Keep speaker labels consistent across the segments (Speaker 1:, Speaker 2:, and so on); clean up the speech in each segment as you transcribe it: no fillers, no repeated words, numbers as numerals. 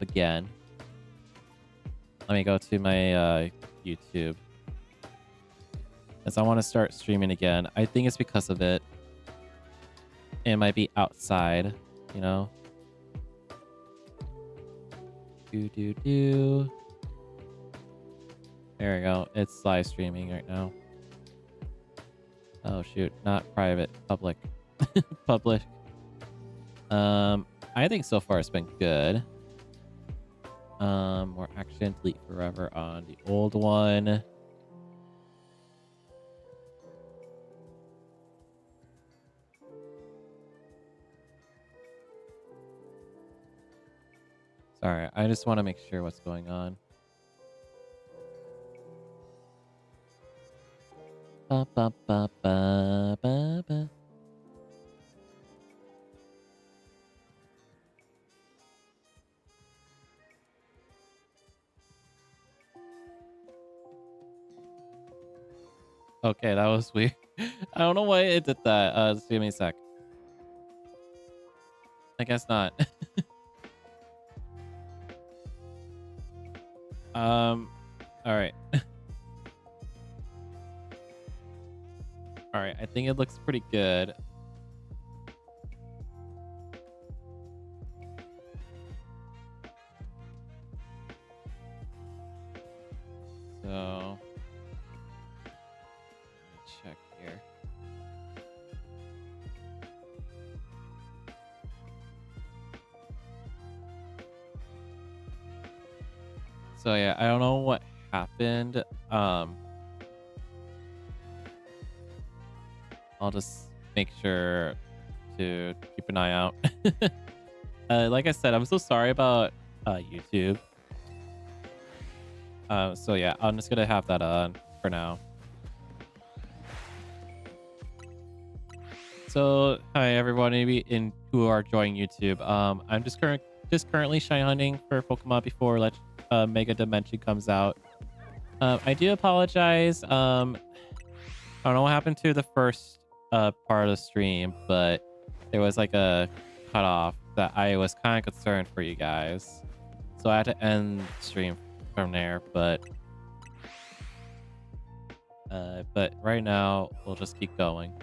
Speaker 1: up again. Let me go to my YouTube. As I want to start streaming again. I think it's because of it. It might be outside, you know? Do. There we go. It's live streaming right now. Oh shoot, not private, public. Public. I think so far it's been good. More action, delete forever on the old one. Sorry, I just want to make sure what's going on. Ba, ba, ba, ba, ba, ba. Okay, that was weird. I don't know why it did that. Just give me a sec. I guess not. All right. All right, I think it looks pretty good. So, let me check here. So yeah, I don't know what happened. I'll just make sure to keep an eye out. Like I said, I'm so sorry about YouTube. So yeah, I'm just gonna have that on for now. So hi everyone, maybe who are joining YouTube. I'm just currently shiny hunting for Pokemon before Mega Dimension comes out. I do apologize. I don't know what happened to the first part of the stream, but there was like a cutoff that I was kind of concerned for you guys, so I had to end the stream from there. But right now we'll just keep going.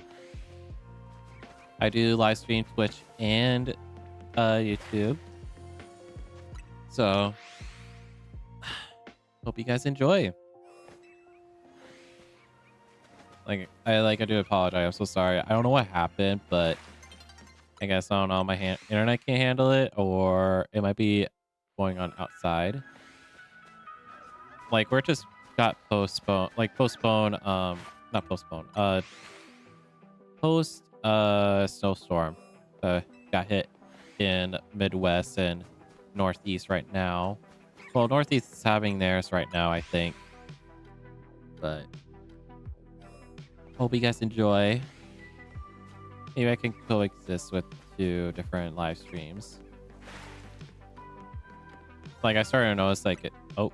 Speaker 1: I do live stream Twitch and YouTube, so hope you guys enjoy. I do apologize. I'm so sorry. I don't know what happened, but I guess I don't know. My internet can't handle it, or it might be going on outside. Like we're just got postponed. Not postponed. Post snowstorm. Got hit in Midwest and Northeast right now. Well, Northeast is having theirs right now, I think. But hope you guys enjoy. Maybe I can coexist with 2 different live streams. Like I started to notice oh.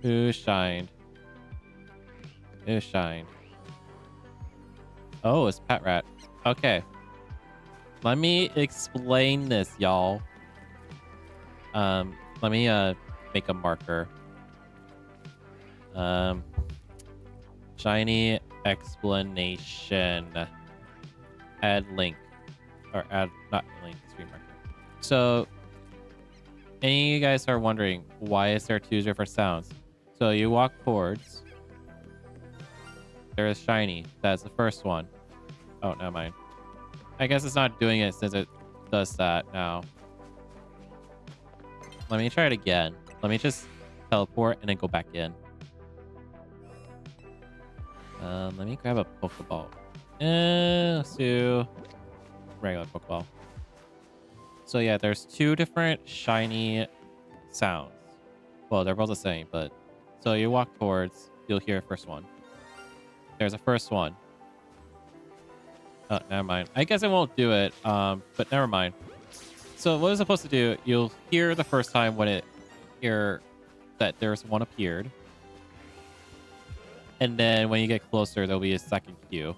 Speaker 1: Who shined? Who shined? Oh, it's Pet Rat. Okay. Let me explain this, y'all. Let me make a marker. Shiny explanation. Add link. Or add, not link, screen marker. So, any of you guys are wondering, why is there 2 different sounds? So you walk towards. There is shiny. That's the first one. Oh, never mind. I guess it's not doing it since it does that now. Let me try it again. Let me just teleport and then go back in. Let me grab a Pokeball. Let's do regular Pokeball. So yeah, there's 2 different shiny sounds. Well, they're both the same, but so you walk towards, you'll hear the first one. There's a first one. Oh, never mind. I guess I won't do it. But never mind. So what it's supposed to do, you'll hear the first time when that there's one appeared. And then when you get closer, there'll be a second cue.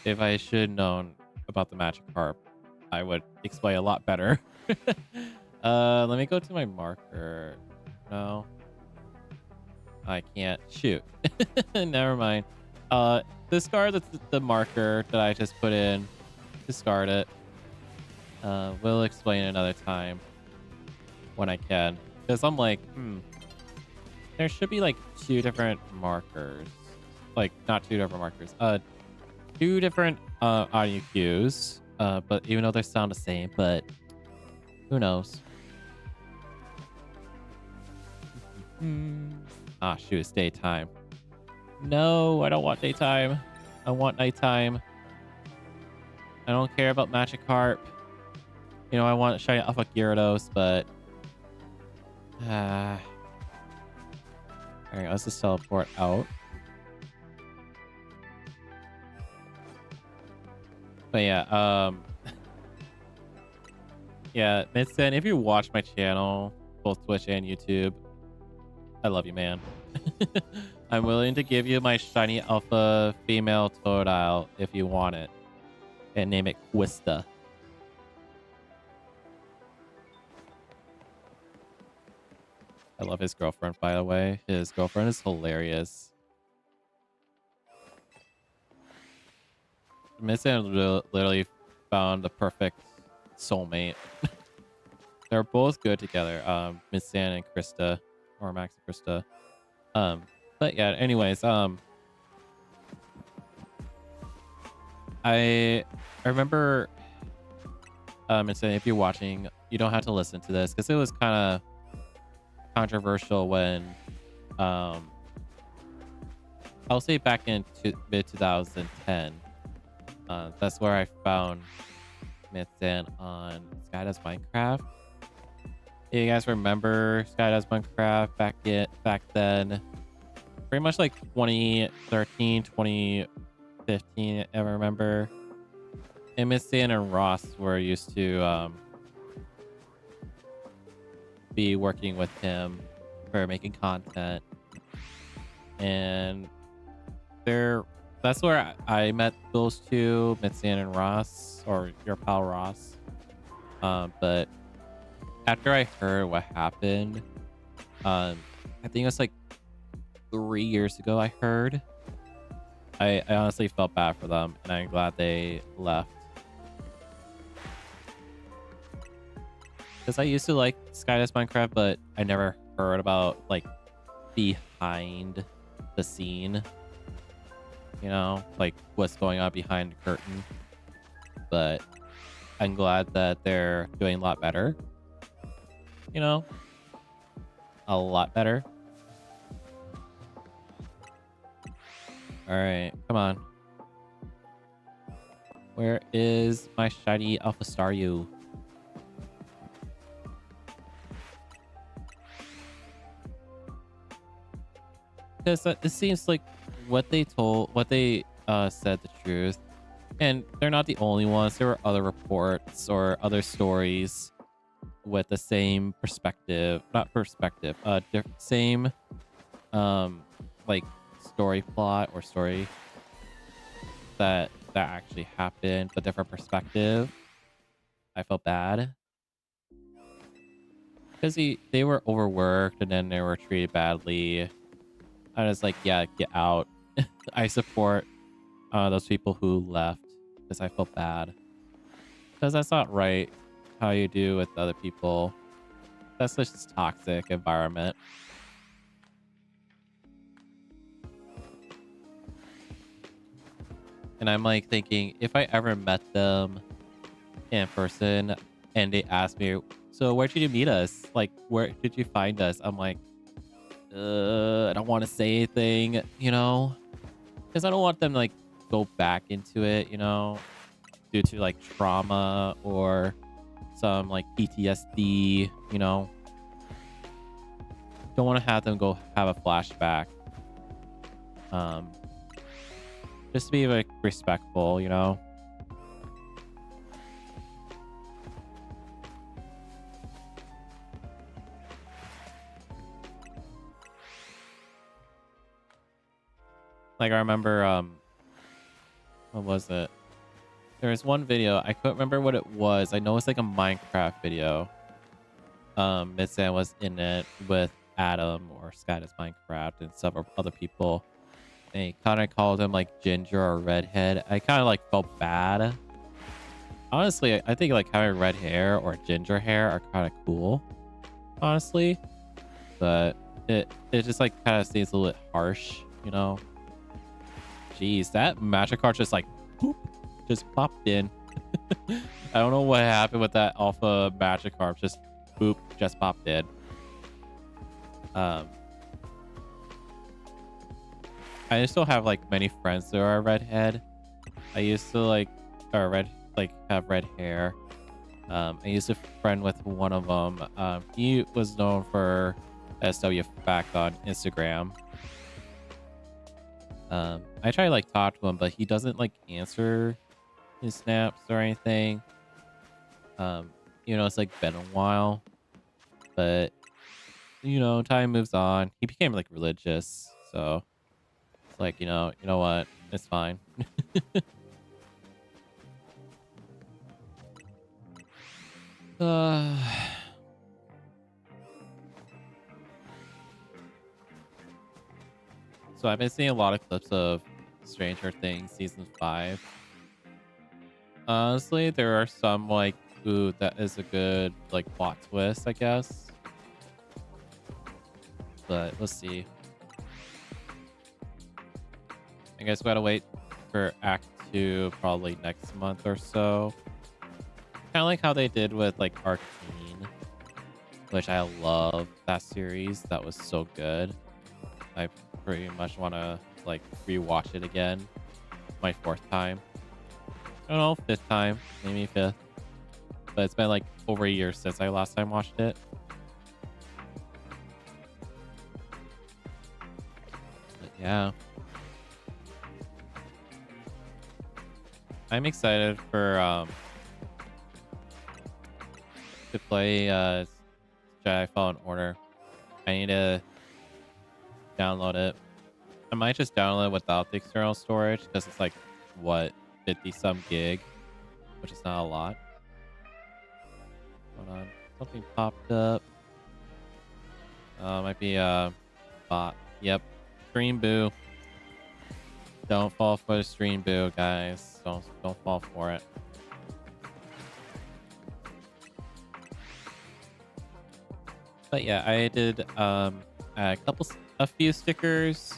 Speaker 1: If I should have known about the magic carp, I would explain a lot better. Let me go to my marker. No, I can't. Shoot. Never mind. Discard the marker that I just put in. Discard it. We'll explain another time when I can. Because I'm like, there should be like two different markers. Like, not two different markers. Two different audio cues. But even though they sound the same, but who knows? Ah, shoot, it's daytime. No, I don't want daytime. I want nighttime. I don't care about Magikarp. You know, I want shiny Alpha Gyarados, but all right, let's just teleport out. But yeah, yeah, Midson, if you watch my channel, both Twitch and YouTube, I love you, man. I'm willing to give you my shiny alpha female Totodile if you want it. And name it Quista. I love his girlfriend, by the way. His girlfriend is hilarious. Midson literally found the perfect soulmate. They're both good together. Miss San and Krista, or Max and Krista. But yeah, anyways, I remember, Miss San, if you're watching, you don't have to listen to this because it was kind of controversial when, I'll say back in mid 2010. That's where I found Miss San on Skydoes Minecraft. You guys remember Skydoes Minecraft back then? Pretty much like 2013, 2015, I remember. And Miss San and Ross were used to be working with him for making content. And that's where I met those two, Miss San and Ross, or your pal Ross. But after I heard what happened, I think it was like 3 years ago I heard. I honestly felt bad for them, and I'm glad they left. Because I used to like Skydoes Minecraft, but I never heard about like behind the scene. You know, like what's going on behind the curtain. But I'm glad that they're doing a lot better. You know, a lot better. All right, come on. Where is my shiny Alpha Staryu? Because it seems like what they said the truth. And they're not the only ones. There were other reports or other stories with the same perspective, not perspective, same like story plot or story that actually happened, but different perspective. I felt bad because they were overworked and then they were treated badly. I was like, yeah, get out. I support those people who left because I felt bad, because that's not right how you do with other people. That's just toxic environment. And I'm like thinking, if I ever met them in person and they asked me, so where did you meet us? Like, where did you find us? I'm like, I don't want to say anything, you know, because I don't want them to like go back into it, you know, due to like trauma or some like PTSD, you know. Don't want to have them go have a flashback. Just to be like respectful, you know. Like I remember, what was it? There was one video, I couldn't remember what it was. I know it's like a Minecraft video. Midsan was in it with Adam or Skydas Minecraft and several other people. And he kind of called him like ginger or redhead. I kind of like felt bad. Honestly, I think like having red hair or ginger hair are kind of cool. Honestly, but it just like kind of seems a little bit harsh, you know. Jeez, that Magikarp just like boop, just popped in. I don't know what happened with that alpha Magikarp. Just boop, just popped in. I still have like many friends that are redhead. I used to like have red hair. I used to friend with one of them. He was known for SW Fact on Instagram. I try to like talk to him, but he doesn't like answer his snaps or anything. It's like been a while, but time moves on. He became like religious, so it's like you know what, it's fine. So I've been seeing a lot of clips of Stranger Things season 5. Honestly, there are some like, ooh, that is a good like plot twist, I guess. But we'll see. I guess we gotta wait for Act 2 probably next month or so. Kind of like how they did with like Arcane, which I love that series. That was so good. I pretty much want to like rewatch it again. My 4th time. I don't know, 5th time, maybe 5th. But it's been like over a year since I last time watched it. But yeah. I'm excited for to play Jedi Fallen Order. I need to download it. I might just download it without the external storage because it's like what, 50 some gig, which is not a lot. Hold on, something popped up. Might be a bot. Yep, stream boo. Don't fall for the stream boo, guys. Don't fall for it. But yeah, I did a few stickers.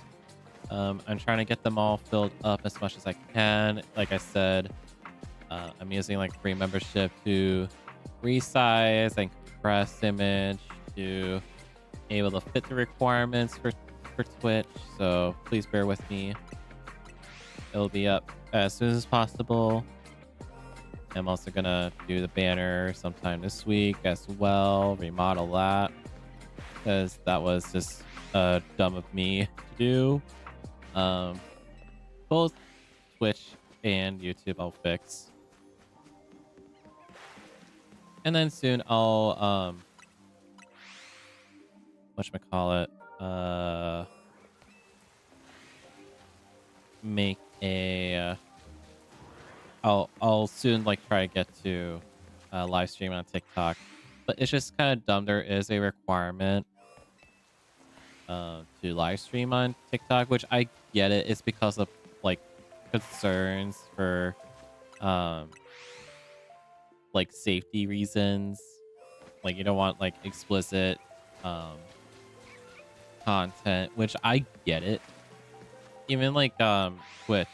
Speaker 1: I'm trying to get them all filled up as much as I can. Like I said, I'm using like free membership to resize and compress image to be able to fit the requirements for Twitch. So please bear with me. It'll be up as soon as possible. I'm also gonna do the banner sometime this week as well, remodel that, because that was just dumb of me to do. Both Twitch and YouTube I'll fix. And then soon I'll whatchamacallit, make a I'll soon like try to get to live stream on TikTok, but it's just kind of dumb. There is a requirement to live stream on TikTok, which I get it. It's because of like concerns for like safety reasons. Like you don't want like explicit content, which I get it. Even like Twitch,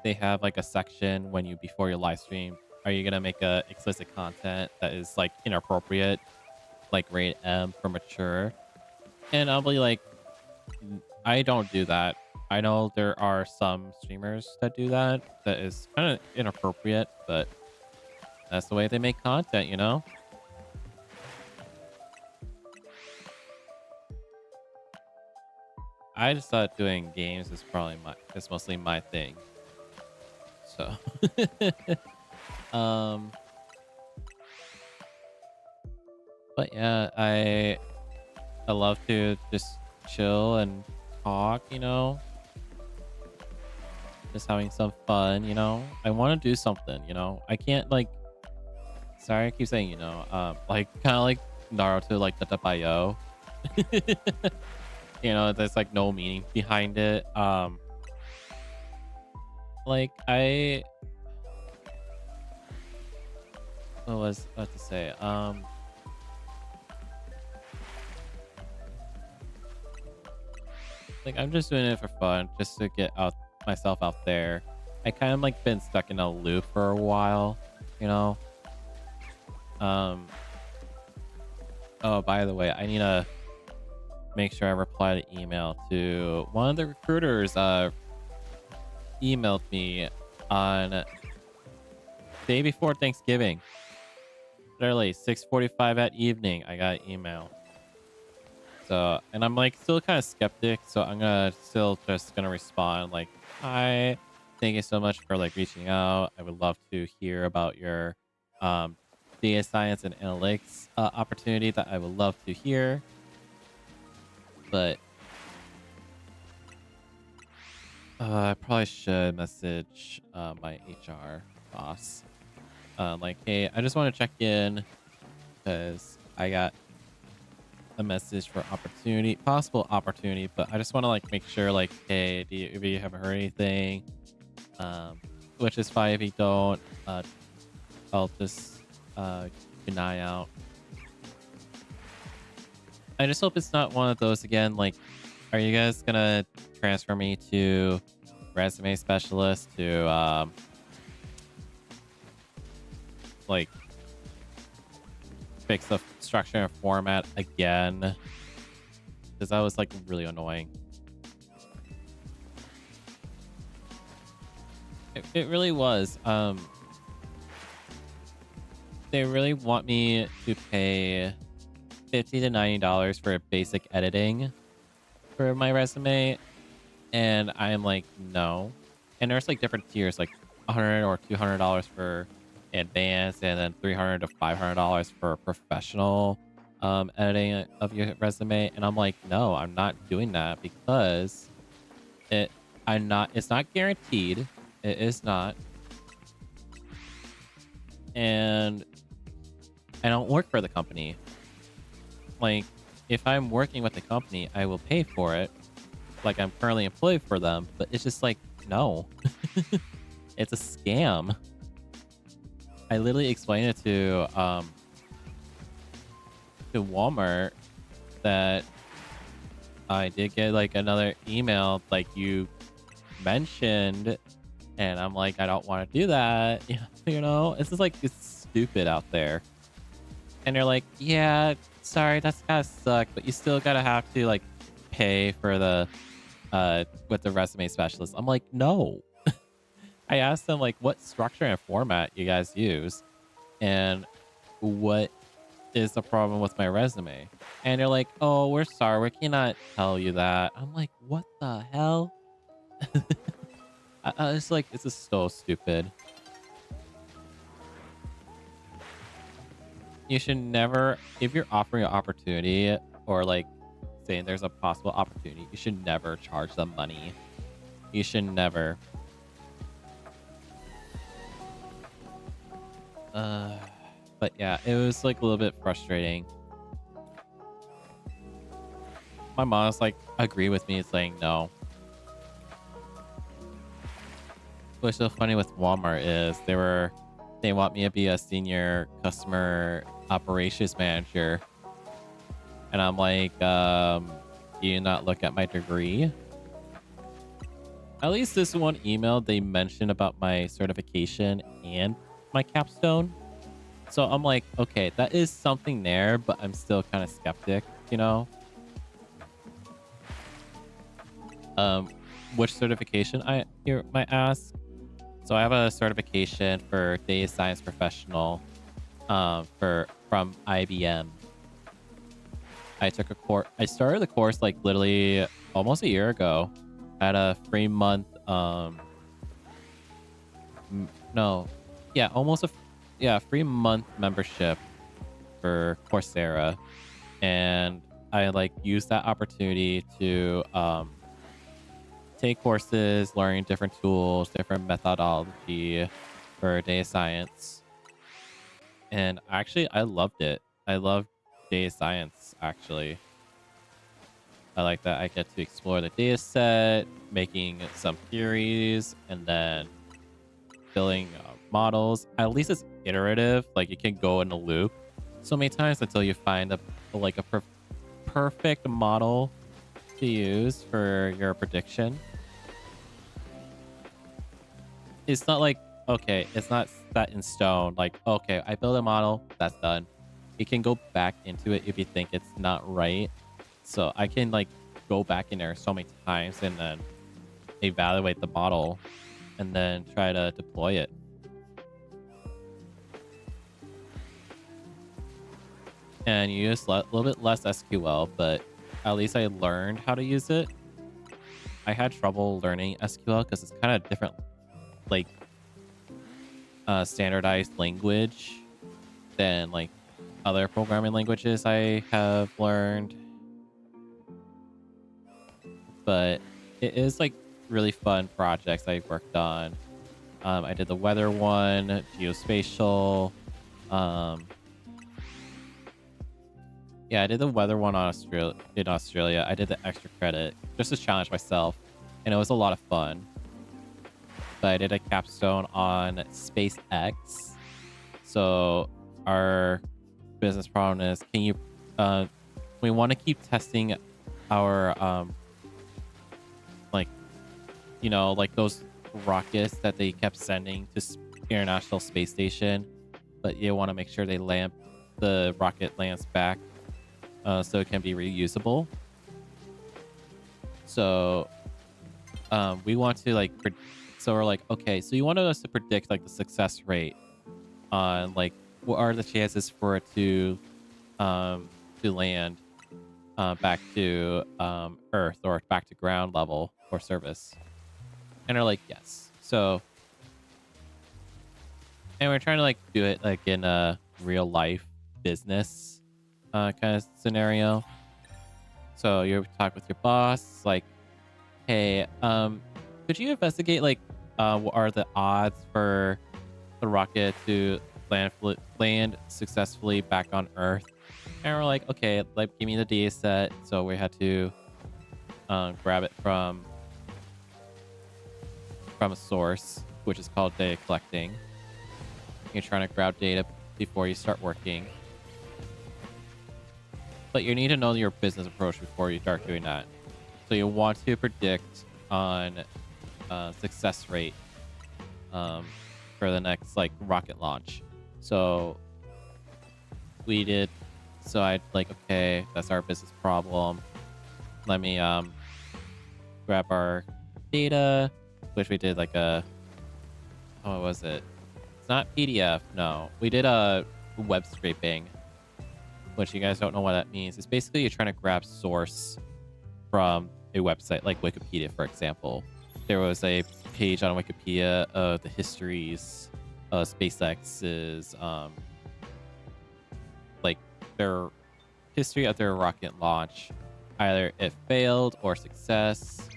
Speaker 1: they have like a section when you before your live stream, are you gonna make a explicit content that is like inappropriate, like rated M for mature? And I'll be like, I don't do that. I know there are some streamers that do that is kind of inappropriate, but that's the way they make content, you know. I just thought doing games is probably it's mostly my thing. So but yeah, I love to just chill and talk, you know, just having some fun, you know. I want to do something, you know. I can't like, sorry I keep saying, you know, like kind of like Naruto like .io. You know, there's like no meaning behind it. Like I what was I about to say? Like I'm just doing it for fun, just to get out myself out there. I kind of like been stuck in a loop for a while, you know. Um. Oh, by the way, I need to make sure I reply to email to one of the recruiters. Emailed me on day before Thanksgiving. Literally 6:45 at evening. I got an email. So, and I'm like still kind of skeptic. So I'm just gonna respond like, "Hi, thank you so much for like reaching out. I would love to hear about your um, data science and analytics opportunity that I would love to hear." But I probably should message my HR boss. Like, hey, I just want to check in because I got a message for possible opportunity, but I just want to like make sure, like, hey, if you haven't heard anything, which is fine if you don't, I'll just keep an eye out. I just hope it's not one of those again. Like, are you guys gonna transfer me to resume specialist to like fix the structure and format again? Because that was like really annoying. It really was. They really want me to pay $50 to $90 for basic editing for my resume, and I'm like, no. And there's like different tiers, like $100 or $200 for advanced, and then $300 to $500 for professional editing of your resume. And I'm like, no, I'm not doing that because it's not guaranteed. It is not. And I don't work for the company. Like, if I'm working with the company, I will pay for it. Like, I'm currently employed for them, but it's just like, no. It's a scam. I literally explained it to Walmart that I did get like another email like you mentioned, and I'm like, I don't want to do that. You know, it's just like, it's stupid out there. And they're like, yeah, sorry, that's gotta suck, but you still gotta have to like pay for the with the resume specialist. I'm like, no. I asked them like what structure and format you guys use and what is the problem with my resume. And they're like, oh, we're sorry, we cannot tell you that. I'm like, what the hell? It's like, this is so stupid. You should never, if you're offering an opportunity or like saying there's a possible opportunity, you should never charge them money. You should never. But yeah, it was like a little bit frustrating. My mom's like agree with me saying no. What's so funny with Walmart is they want me to be a senior customer operations manager. And I'm like, do you not look at my degree? At least this one email, they mentioned about my certification and my capstone. So I'm like, okay, that is something there, but I'm still kind of skeptic, you know? Which certification you might ask? So I have a certification for data science professional from IBM. I took a course. I started the course like literally almost a year ago. I had a 3-month almost a 3-month membership for Coursera, and I like used that opportunity to take courses, learning different tools, different methodology for data science. And actually, I loved it. I loved data science, actually. I like that I get to explore the data set, making some theories, and then building models. At least it's iterative. Like, you can go in a loop so many times until you find a perfect model to use for your prediction. It's not like, okay, it's not set in stone. Like, okay, I build a model, that's done. You can go back into it if you think it's not right. So I can like go back in there so many times and then evaluate the model and then try to deploy it. And you use a little bit less SQL, but at least I learned how to use it. I had trouble learning SQL because it's kind of different, like standardized language than like other programming languages I have learned. But it is like really fun projects I worked on. I did the weather one, geospatial. Yeah, I did the weather one on in Australia. I did the extra credit just to challenge myself, and it was a lot of fun. But I did a capstone on SpaceX. So our business problem is, can you? We want to keep testing our like, you know, like those rockets that they kept sending to International Space Station, but you want to make sure the rocket lands back. So it can be reusable. So we want to like, so we're like, okay, so you wanted us to predict like the success rate on like what are the chances for it to land back to Earth or back to ground level or surface. And they're like, yes. So, and we're trying to like do it like in a real life business kind of scenario. So you talk with your boss, like, hey, could you investigate like what are the odds for the rocket to land successfully back on Earth? And we're like, okay, like give me the data set. So we had to grab it from a source, which is called data collecting. You're trying to grab data before you start working. But you need to know your business approach before you start doing that. So you want to predict on success rate for the next like rocket launch. So we did. So I'd like, okay, that's our business problem. Let me grab our data, which we did like a, what was it? It's not PDF. No, we did a web scraping, which you guys don't know what that means. It's basically you're trying to grab source from a website like Wikipedia, for example. There was a page on Wikipedia of the histories of SpaceX's like their history of their rocket launch. Either it failed or success.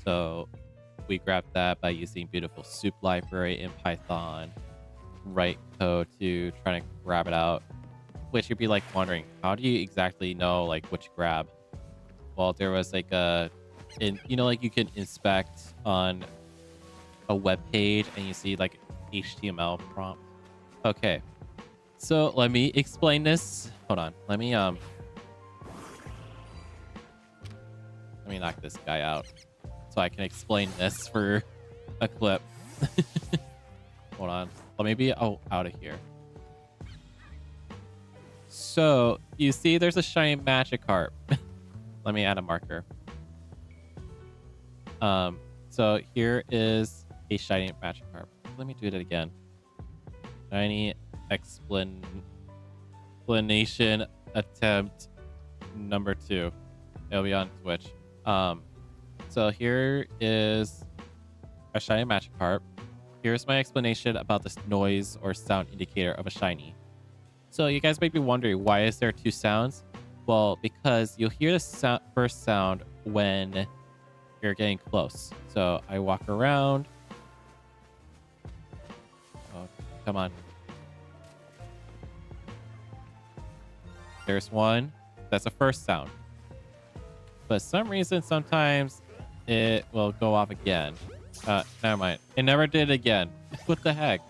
Speaker 1: So we grabbed that by using beautiful soup library in Python. Write code to try to grab it out, which you'd be like wondering, how do you exactly know like which grab? Well, there was like you know, like you can inspect on a web page and you see like HTML prompt. Okay, so let me explain this. Hold on, let me knock this guy out so I can explain this for a clip. Hold on. Let me be out of here. So you see there's a shiny Magikarp. Let me add a marker. So here is a shiny Magikarp. Let me do it again. Shiny explanation attempt number 2. It'll be on Twitch. So here is a shiny Magikarp. Here's my explanation about this noise or sound indicator of a shiny. So you guys might be wondering, why is there 2 sounds? Well, because you'll hear the first sound when you're getting close. So I walk around. Oh, come on. There's one. That's the first sound. But some reason, sometimes it will go off again. Never mind. It never did again. What the heck?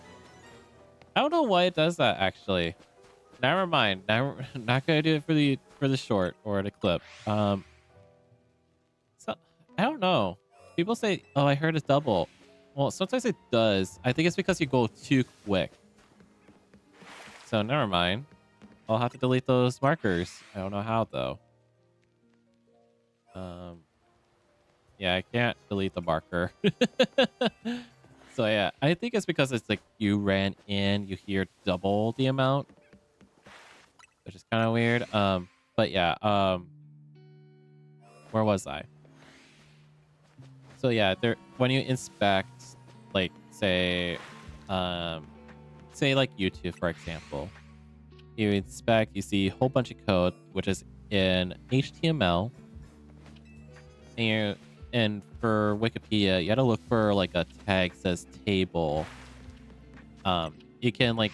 Speaker 1: I don't know why it does that, actually. Never mind. Not gonna do it for the short or the clip. So I don't know. People say, "Oh, I heard it double." Well, sometimes it does. I think it's because you go too quick. So never mind. I'll have to delete those markers. I don't know how though. Yeah, I can't delete the marker. So yeah, I think it's because it's like you ran in, you hear double the amount, which is kind of weird. But yeah, where was I? So yeah, there when you inspect, like say like YouTube, for example, you inspect, you see a whole bunch of code, which is in HTML, and for Wikipedia, you got to look for like a tag that says table. You can like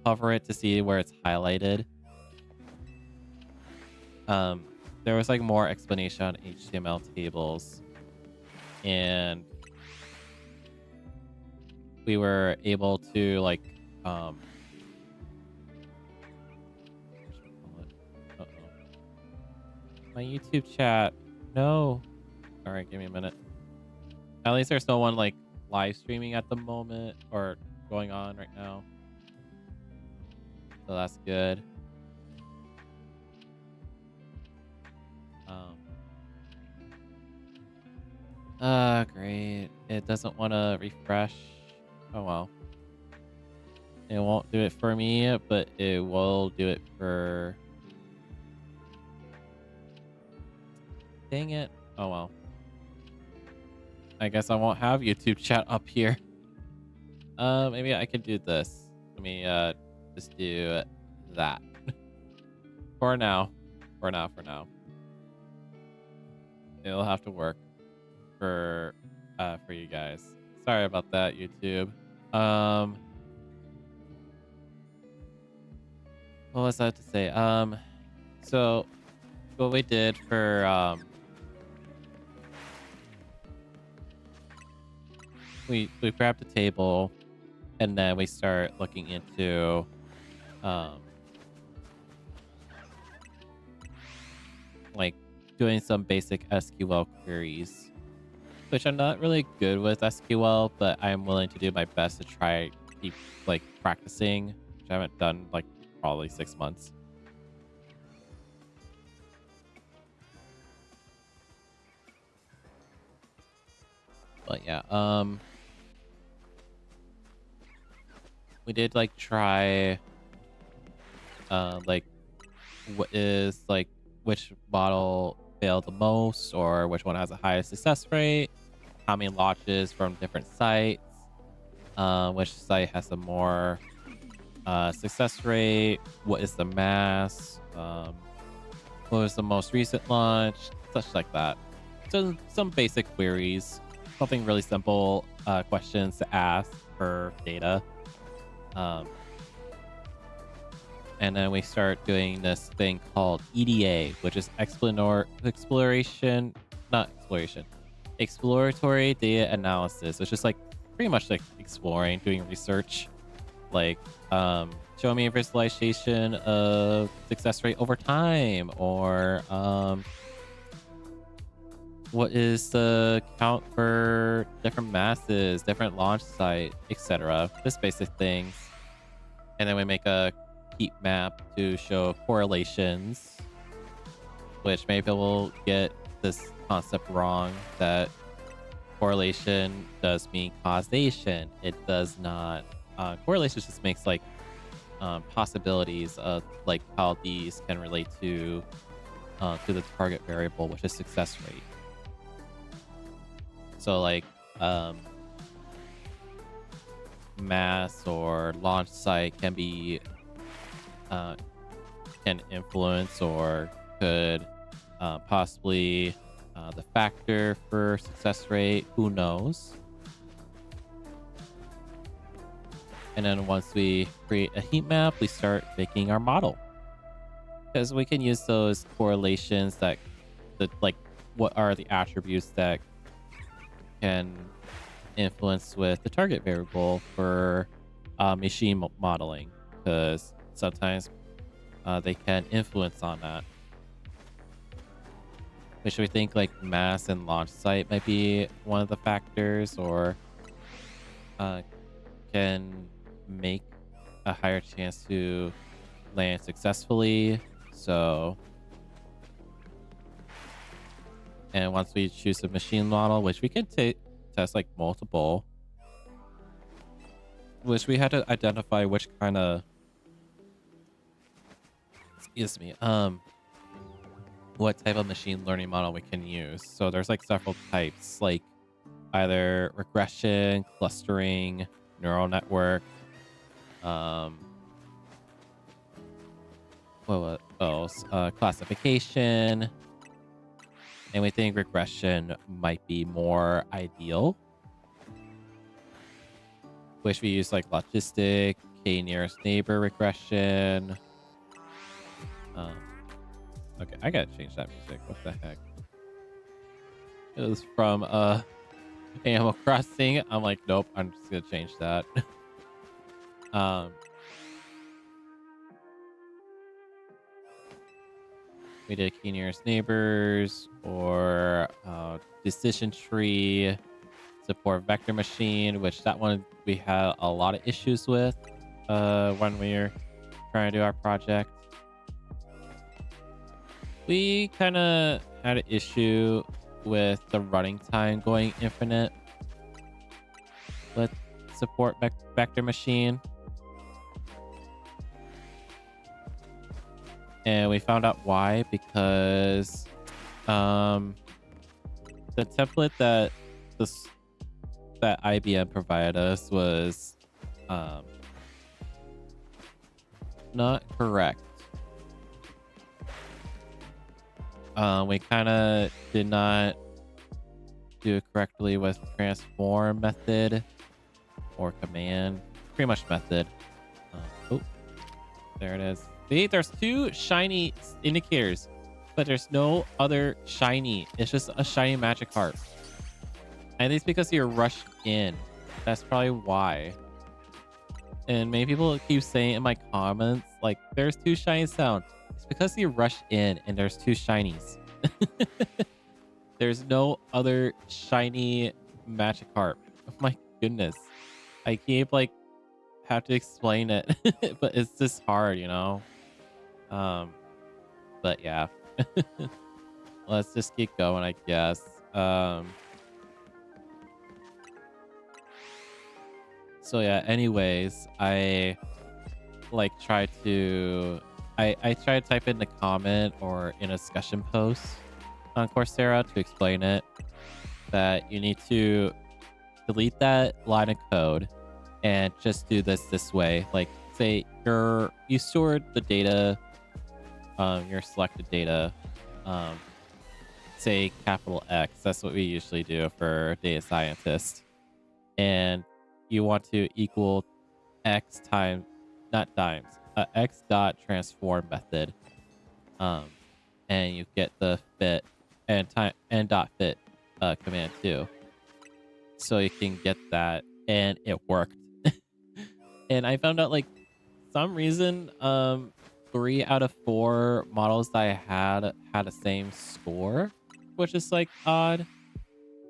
Speaker 1: hover it to see where it's highlighted. There was like more explanation on HTML tables, and we were able to like my YouTube chat. No. All right, give me a minute. At least there's no one like live streaming at the moment or going on right now. So that's good. Great. It doesn't want to refresh. Oh well. It won't do it for me, but it will do it for... Dang it. Oh well. I guess I won't have YouTube chat up here. Maybe I could do this. Let me just do that. For now. For now. It'll have to work for you guys. Sorry about that, YouTube. What was that to say? So what we did for we grabbed the table, and then we start looking into like doing some basic SQL queries, which I'm not really good with SQL, but I'm willing to do my best to try keep like practicing, which I haven't done like probably 6 months. But yeah, we did like try like what is like which model failed the most, or which one has the highest success rate, how many launches from different sites, which site has the more success rate, what is the mass, what was the most recent launch, such like that. So some basic queries, something really simple questions to ask for data. And then we start doing this thing called EDA, which is exploratory data analysis. It's just like pretty much like exploring, doing research, like show me a visualization of success rate over time, or what is the count for different masses, different launch site, etc. Just basic things. And then we make a heat map to show correlations, which maybe people get this concept wrong, that correlation does mean causation. It does not. Correlation just makes like possibilities of like how these can relate to the target variable, which is success rate. So like mass or launch site can be can influence or could possibly the factor for success rate, who knows. And then once we create a heat map, we start making our model. because we can use those correlations like what are the attributes that can influence with the target variable for machine modeling, because sometimes they can influence on that. Which we think like mass and launch site might be one of the factors, or uh, can make a higher chance to land successfully. So, and once we choose a machine model, which we can test like multiple, which we had to identify which kind of, excuse me, what type of machine learning model we can use. So there's like several types, like either regression, clustering, neural network, what else? Classification. And we think regression might be more ideal, which we use like logistic, k nearest neighbor regression. Okay, I gotta change that music. What the heck? It was from Animal Crossing. I'm like, nope, I'm just gonna change that. We did key nearest neighbors, or decision tree, support vector machine, which that one we had a lot of issues with when we were trying to do our project. We kind of had an issue with the running time going infinite with support vector machine. And we found out why, because the template that IBM provided us was not correct. We kind of did not do it correctly with transform method or command, pretty much method. Oh, there it is. See, there's two shiny indicators, but there's no other shiny. It's just a shiny magic heart. I think it's because you're rushed in. That's probably why. And many people keep saying in my comments, like, there's two shiny sound. It's because you rush in and there's two shinies. There's no other shiny magic heart. Oh my goodness. I keep like have to explain it, but it's just hard, you know? But yeah. Let's just keep going, I guess. So yeah, anyways, I like try to type in the comment or in a discussion post on Coursera to explain it, that you need to delete that line of code and just do this way. Like, say you stored the data, your selected data, say capital X. That's what we usually do for data scientists. And you want to equal X times, not times, X dot transform method. And you get the fit and dot fit command too. So you can get that, and it worked. And I found out, like, some reason 3 out of 4 models that I had the same score, which is like odd.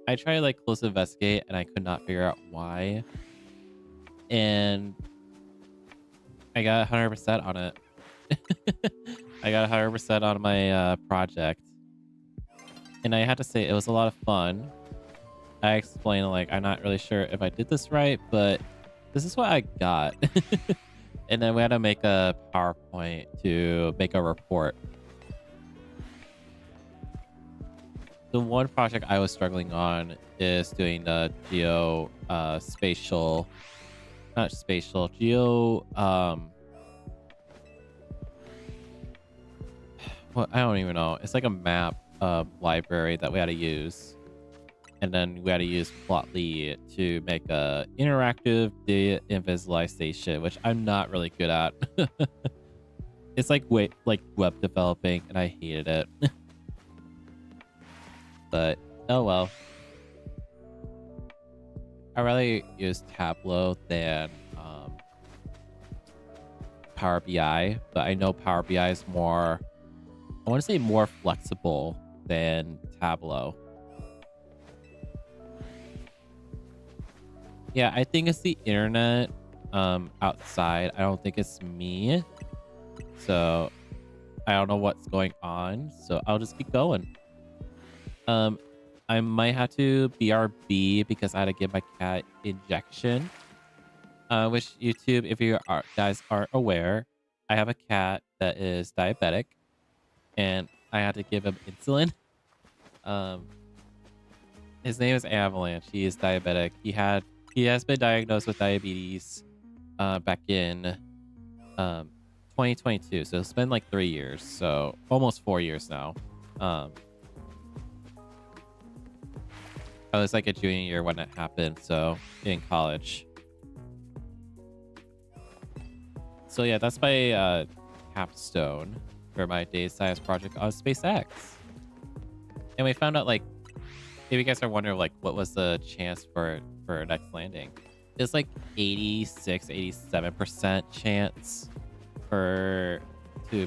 Speaker 1: I tried to like close investigate and I could not figure out why. And I got 100% on it. I got 100% on my project. And I had to say, it was a lot of fun. I explained, like, I'm not really sure if I did this right, but this is what I got. And then we had to make a PowerPoint to make a report. The one project I was struggling on is doing the spatial, not spatial, well, I don't even know. It's like a map library that we had to use. And then we had to use Plotly to make a interactive data visualization, which I'm not really good at. It's like web developing, and I hated it. But oh well. I rather use Tableau than Power BI, but I know Power BI is more, I want to say more flexible than Tableau. Yeah, I think it's the internet outside. I don't think it's me. So I don't know what's going on. So I'll just keep going. I might have to BRB because I had to give my cat injection. Which YouTube, if you guys aren't aware, I have a cat that is diabetic, and I had to give him insulin. His name is Avalanche. He is diabetic. He has been diagnosed with diabetes back in 2022. So it's been like 3 years, so almost 4 years now. I was like a junior when it happened, so in college. So yeah, that's my capstone for my data science project on SpaceX. And we found out, like, if you guys are wondering, like, what was the chance for next landing? It's like 86-87% chance to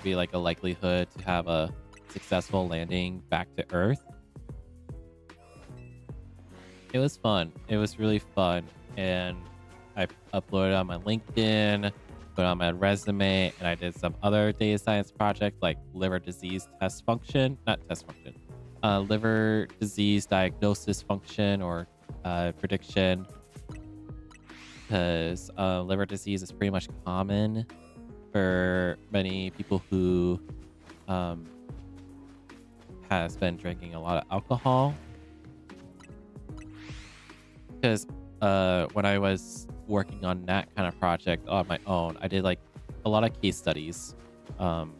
Speaker 1: be like a likelihood to have a successful landing back to Earth. It was fun. It was really fun. And I uploaded on my LinkedIn, put on my resume, and I did some other data science project like liver disease liver disease diagnosis function or prediction, because liver disease is pretty much common for many people who has been drinking a lot of alcohol. Because when I was working on that kind of project on my own, I did like a lot of case studies, and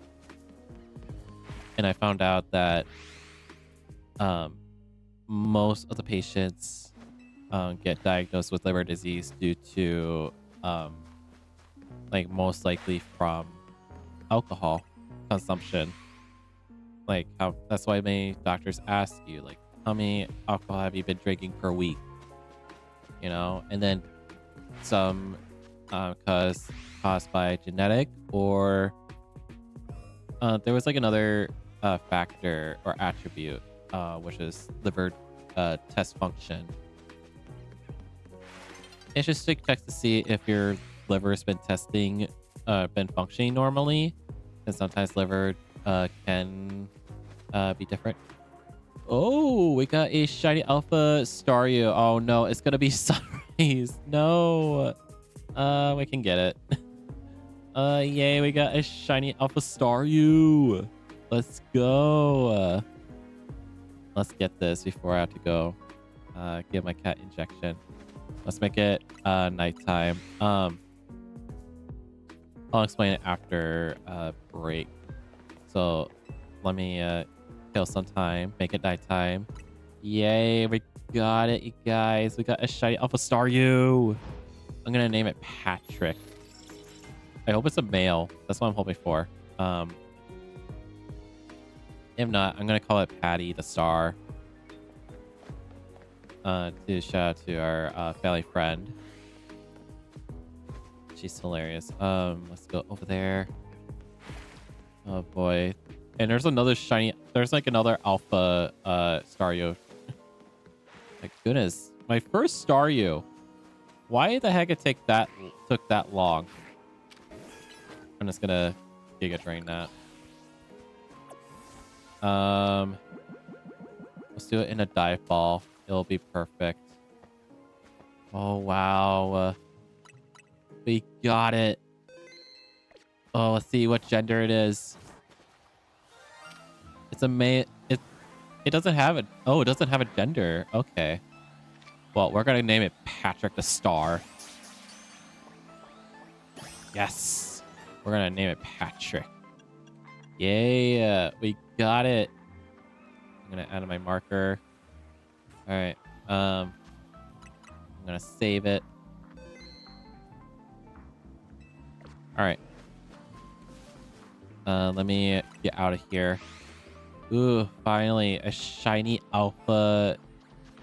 Speaker 1: I found out that most of the patients get diagnosed with liver disease due to like most likely from alcohol consumption. Like that's why many doctors ask you, like, how many alcohol have you been drinking per week? You know, and then some caused by genetic, or there was like another factor or attribute, which is liver test function. It's just to check to see if your liver has been functioning normally, and sometimes liver can be different. Oh, we got a shiny alpha Staryu. Oh no, it's gonna be Sunrise. No. We can get it. Yay, we got a shiny alpha Staryu. Let's go. Let's get this before I have to go give my cat injection. Let's make it nighttime. I'll explain it after break. So let me kill some time, make it nighttime. Yay, we got it, you guys. We got a shiny alpha Staryu. I'm gonna name it Patrick. I hope it's a male. That's what I'm hoping for. If not, I'm gonna call it Patty the Star. To shout out to our family friend. She's hilarious. Let's go over there. Oh boy. And there's another shiny, there's like another alpha Staryu. My goodness. My first Staryu. Why the heck it took that long? I'm just gonna Giga Drain that. Let's do it in a dive ball. It'll be perfect. Oh wow. We got it. Oh, let's see what gender it is. It's a male. It doesn't have it. Oh, it doesn't have a gender. Okay. Well, we're gonna name it Patrick the Star. Yes. We're gonna name it Patrick. Yeah, we got it. I'm gonna add my marker. All right. I'm gonna save it. All right. Let me get out of here. Ooh, finally a shiny alpha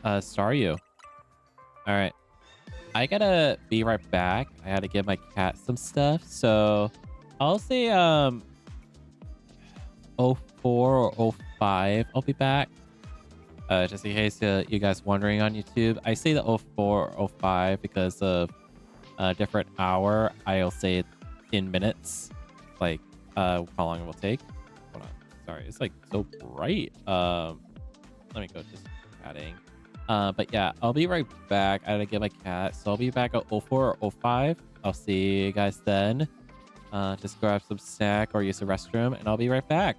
Speaker 1: Staryu. All right. I gotta be right back. I gotta give my cat some stuff. So I'll say oh 04 or oh 05. I'll be back. Just in case you guys wondering on YouTube. I say the oh 04 or oh 05 because of a different hour. I'll say it in minutes. Like how long it will take. Hold on. Sorry, it's like so bright. Let me go just chatting. But yeah, I'll be right back. I gotta get my cat. So I'll be back at oh 04 or oh 05. I'll see you guys then. Just grab some snack or use the restroom, and I'll be right back.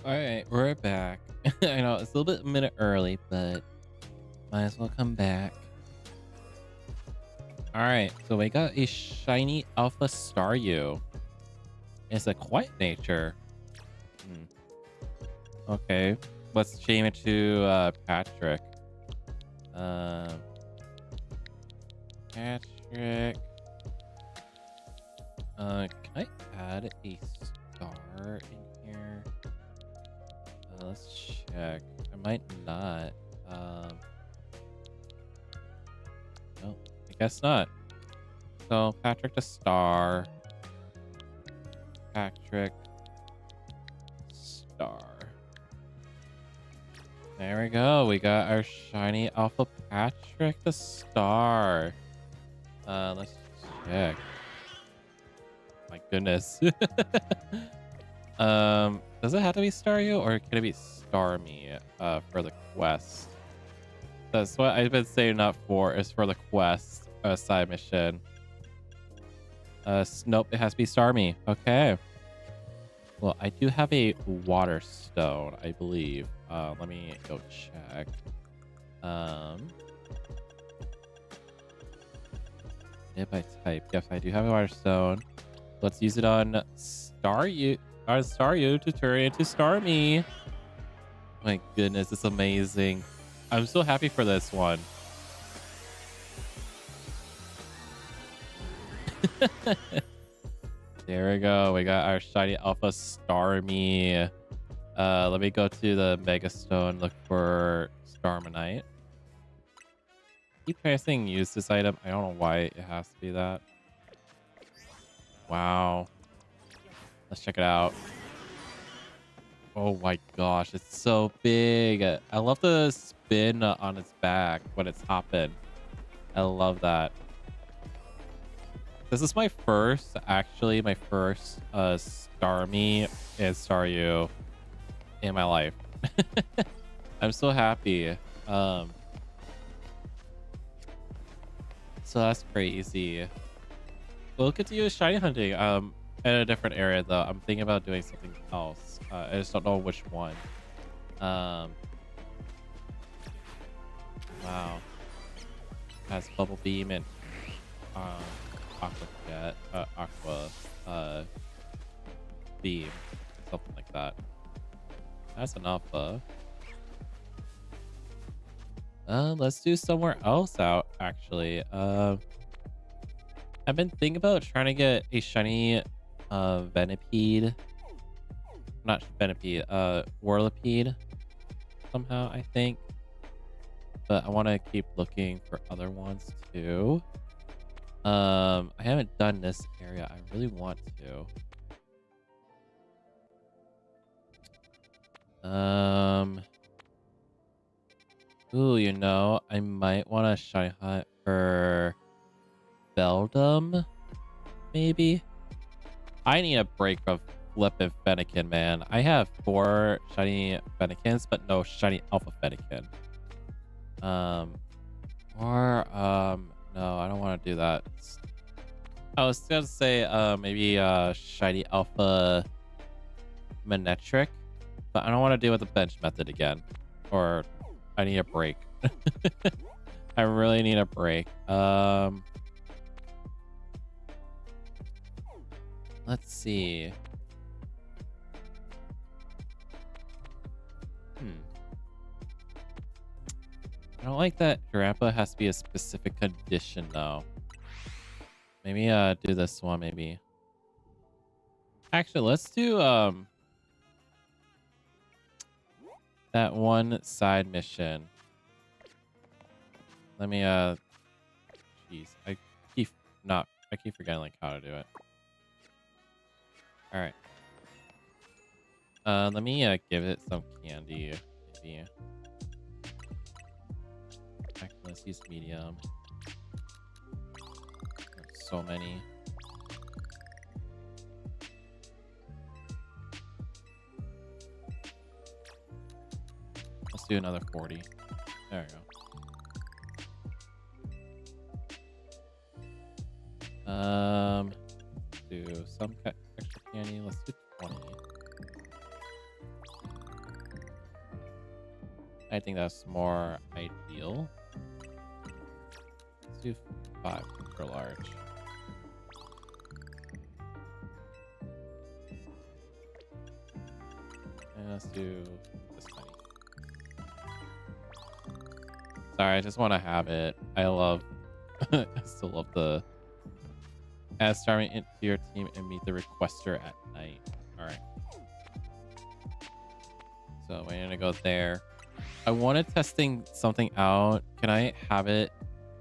Speaker 1: All right, we're back. I know it's a little bit a minute early, but might as well come back. All right, so we got a shiny Alpha Staryu. It's a quiet nature. Hmm. Okay, let's change it to Patrick. Patrick. Can I add a star in here? Let's check. I might not. No, I guess not. So Patrick the star. Patrick star. There we go. We got our shiny Alpha Patrick the star. Let's check. My goodness. Does it have to be Staryu or can it be Starmie for the quest? That's what I've been saving up for, is for the quest side mission. Nope, it has to be Starmie. Okay. Well, I do have a water stone, I believe. Let me go check. If I type, yes, I do have a water stone. Let's use it on Staryu to turn into Starmie. My goodness, it's amazing. I'm so happy for this one. There we go. We got our shiny Alpha Starmie. Let me go to the Mega Stone, look for Starmanite. Keep pressing use this item. I don't know why it has to be that. Wow. Let's check it out. Oh my gosh, it's so big. I love the spin on its back when it's hopping. I love that. This is my first Starmie and Staryu in my life. I'm so happy. So that's crazy. We'll continue shiny hunting in a different area though. I'm thinking about doing something else. I just don't know which one. Wow. It has Bubble Beam and Aqua Jet, Aqua Beam, something like that. That's an alpha. Let's do somewhere else out actually. I've been thinking about trying to get a shiny Venipede. Not Venipede, Whirlipede somehow, I think. But I want to keep looking for other ones too. I haven't done this area. I really want to. Ooh, you know, I might want to shiny hunt for Beldum, maybe. I need a break from flipping Fennekin, man. I have 4 shiny Fennekins, but no shiny Alpha Fennekin. No, I don't want to do that. I was gonna say maybe shiny Alpha Manectric, but I don't want to deal with the bench method again. Or I need a break. I really need a break. Let's see. I don't like that Grandpa has to be a specific condition though. Maybe do this one maybe. Actually, let's do that one side mission. Let me jeez, I keep forgetting like how to do it. All right. Let me give it some candy maybe. Actually, let's use medium. There's so many. Let's do another 40. There we go. Do some extra candy. Let's do 20. I think that's more ideal. Let's do 5 for large. And let's do this many. Sorry, I just want to have it. I still love the add starting into your team and meet the requester at night. All right. So we're gonna go there. I wanted testing something out. Can I have it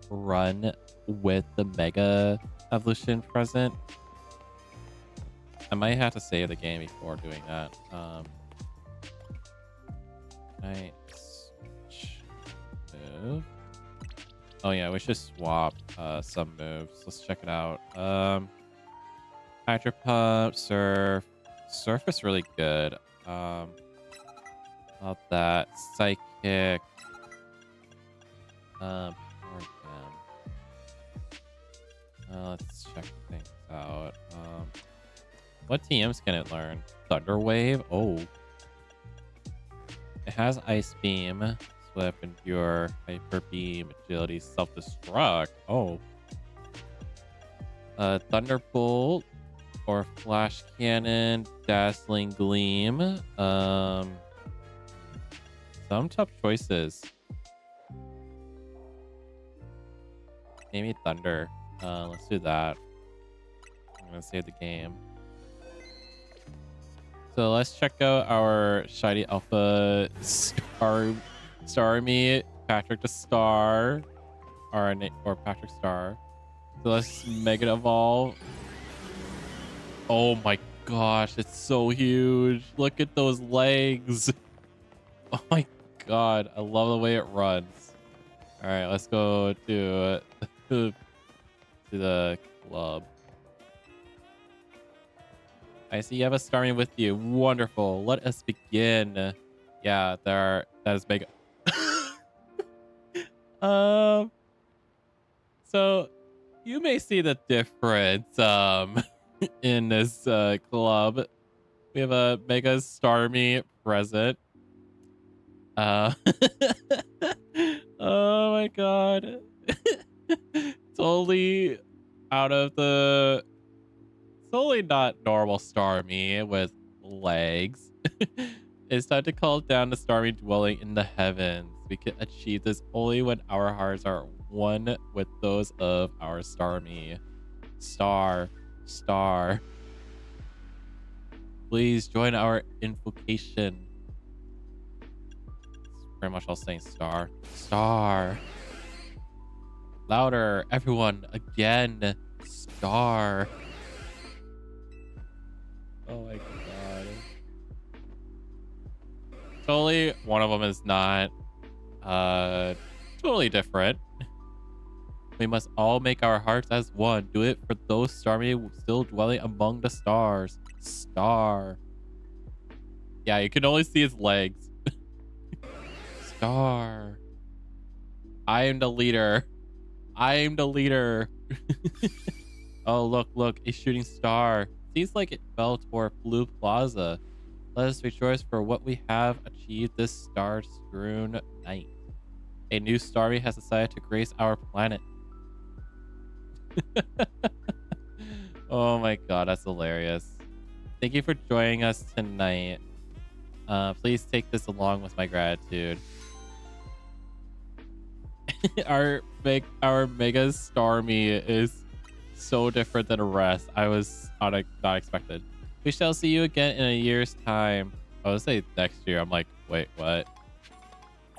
Speaker 1: run with the Mega Evolution present? I might have to save the game before doing that. I switch move. Oh yeah, we should swap some moves. Let's check it out. Hydro Pump, Surf. Surf is really good. About that. Psychic. Power Gem. Let's check things out. What TMs can it learn? Thunder Wave? Oh. It has Ice Beam, Slip, Endure, Hyper Beam, Agility, Self-Destruct. Oh. Thunderbolt or Flash Cannon, Dazzling Gleam. Some tough choices. Maybe Thunder. Let's do that. I'm gonna save the game. So let's check out our Shiny Alpha Starmie, Patrick the Star, or Patrick Star. So let's Mega Evolve. Oh my gosh, it's so huge. Look at those legs. Oh my god, I love the way it runs. All right, let's go to the club. I see you have a Starmie with you. Wonderful. Let us begin. Yeah, that is Mega. So you may see the difference in this club. We have a Mega Starmie present. Oh my god. Totally out of the... Totally not normal Starmie with legs. It's time to call down the Starmie dwelling in the heavens. We can achieve this only when our hearts are one with those of our Starmie. Star. Please join our invocation. It's pretty much all saying star. Louder, everyone, again. Star. Oh my god. Totally, one of them is not totally different. We must all make our hearts as one. Do it for those Starmie still dwelling among the stars. Star. Yeah, you can only see his legs. Star. I am the leader. Oh, look, a shooting star. Seems like it fell toward Blue Plaza. Let us rejoice for what we have achieved this star-strewn night. A new Starmie has decided to grace our planet. Oh my god, that's hilarious. Thank you for joining us tonight. Please take this along with my gratitude. Our Mega Starmie is so different than the rest. I was not expected. We shall see you again in a year's time. I would say next year. I'm like, wait, what?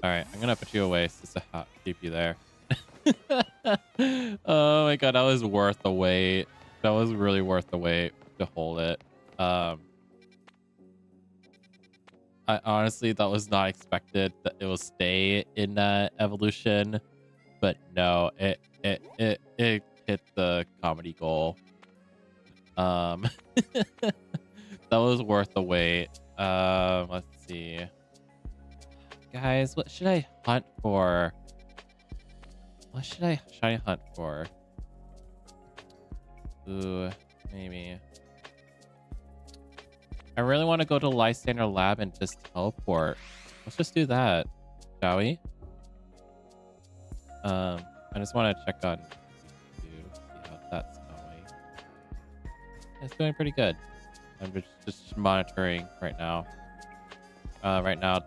Speaker 1: All right, I'm gonna put you away just to keep you there. Oh my god, that was worth the wait. That was really worth the wait to hold it. I honestly, that was not expected that it will stay in that evolution, but no, it hit the comedy goal. That was worth the wait. Let's see, guys, what should I hunt for? What should I try to hunt for? Ooh, maybe. I really want to go to Lysander Lab and just teleport. Let's just do that. shall we? I just want to check on YouTube, see how that's going. It's doing pretty good. I'm just monitoring right now. Right now,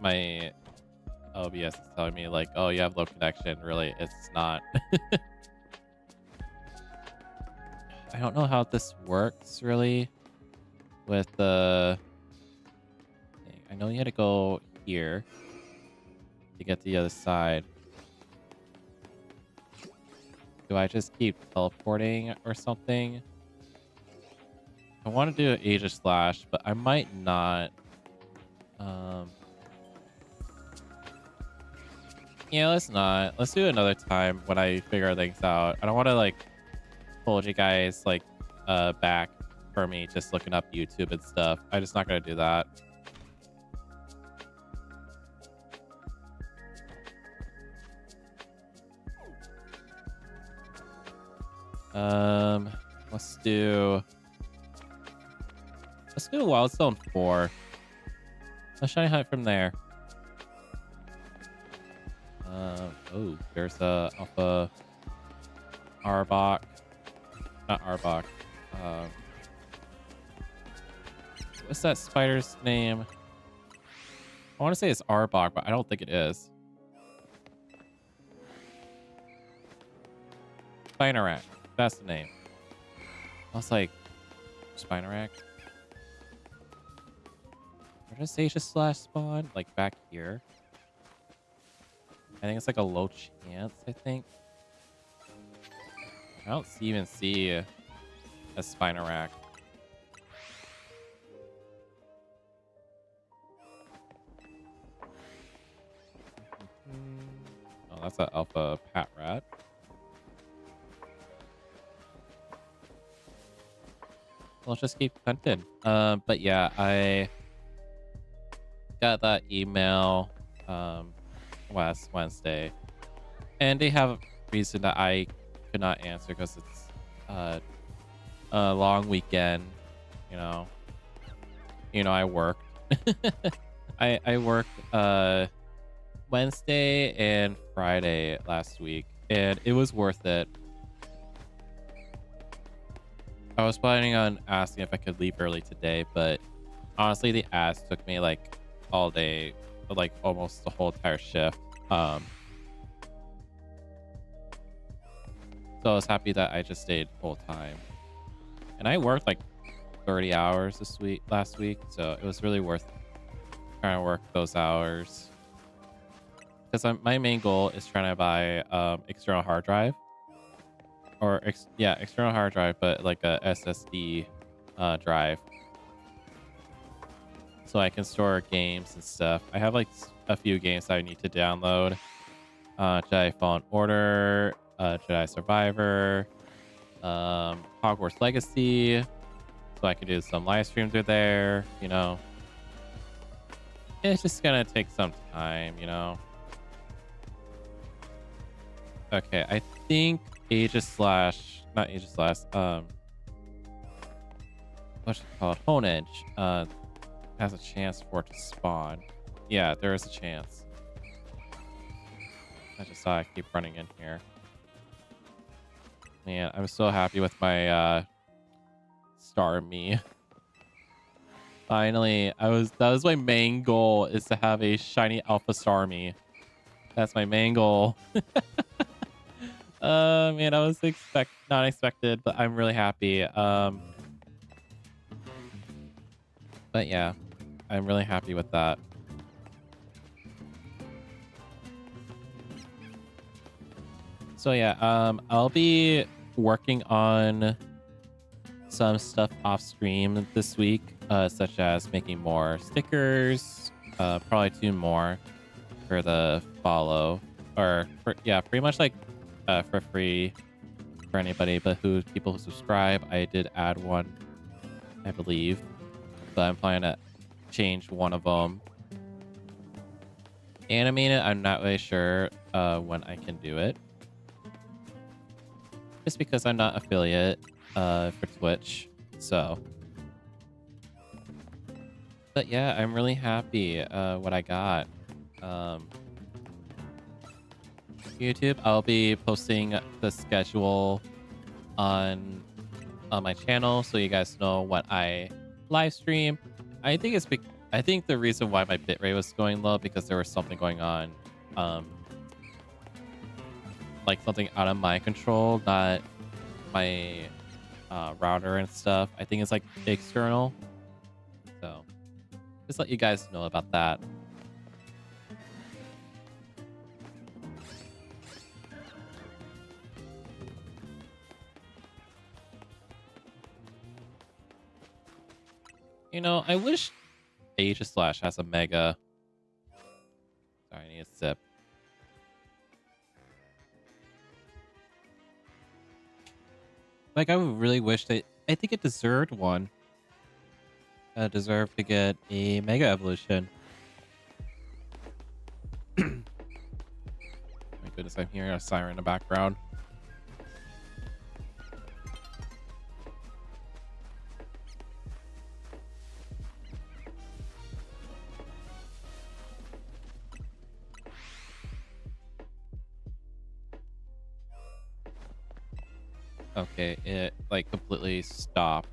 Speaker 1: my OBS is telling me like, oh, you have low connection. Really, it's not. I don't know how this works really with the thing. I know you had to go here to get to the other side. Do I just keep teleporting or something? I want to do an Aegis Slash, but I might not. Yeah, let's not. Let's do it another time when I figure things out. I don't want to like hold you guys like back for me just looking up YouTube and stuff. I'm just not gonna do that. Let's do Wildstone 4. Let's try to hunt from there. Oh, there's a Alpha Arbok. Not Arbok. What's that spider's name? I want to say it's Arbok, but I don't think it is. Spinarak. That's the name. I was like, Spinarak? Where does Aegis Slash spawn? Like back here? I think it's like a low chance, I think. I don't even see a Spinarak. Oh, that's an Alpha Pat Rat. Let's just keep hunting. But yeah, I got that email last Wednesday, and they have a reason that I could not answer because it's a long weekend. You know, I worked. I worked Wednesday and Friday last week, and it was worth it. I was planning on asking if I could leave early today, but honestly, the ads took me like all day, like almost the whole entire shift. So I was happy that I just stayed full time, and I worked like 30 hours last week, so it was really worth trying to work those hours. Because my main goal is trying to buy external hard drive. Or external hard drive, but like a SSD drive, so I can store games and stuff. I have like a few games that I need to download: Jedi Fallen Order, Jedi Survivor, Hogwarts Legacy, so I can do some live streams through there. It's just gonna take some time. Okay, I think not Aegis Slash, what's it called? Honedge has a chance for it to spawn. Yeah, there is a chance. I just saw I keep running in here. Man, I'm so happy with my Star Me. Finally, that was my main goal, is to have a shiny Alpha Star Me. That's my main goal. Man, I was not expected, but I'm really happy. But yeah, I'm really happy with that. So yeah, I'll be working on some stuff off stream this week, such as making more stickers, probably 2 more for the follow, pretty much like for free for anybody, but people who subscribe. I did add one, I believe, but I'm planning to change one of them. Animate it, I'm not really sure when I can do it, just because I'm not affiliate for Twitch. So, but yeah, I'm really happy what I got. um, YouTube. I'll be posting the schedule on my channel so you guys know what I live stream. I think I think the reason why my bitrate was going low because there was something going on, um, like something out of my control, not my router and stuff. I think it's like external. So just let you guys know about that. You know, I wish Aegislash has a mega. Sorry, I need a sip. Like, I would really wish that. I think it deserved one. Deserved to get a mega evolution. My goodness, I'm hearing a siren in the background. Okay, it like completely stopped.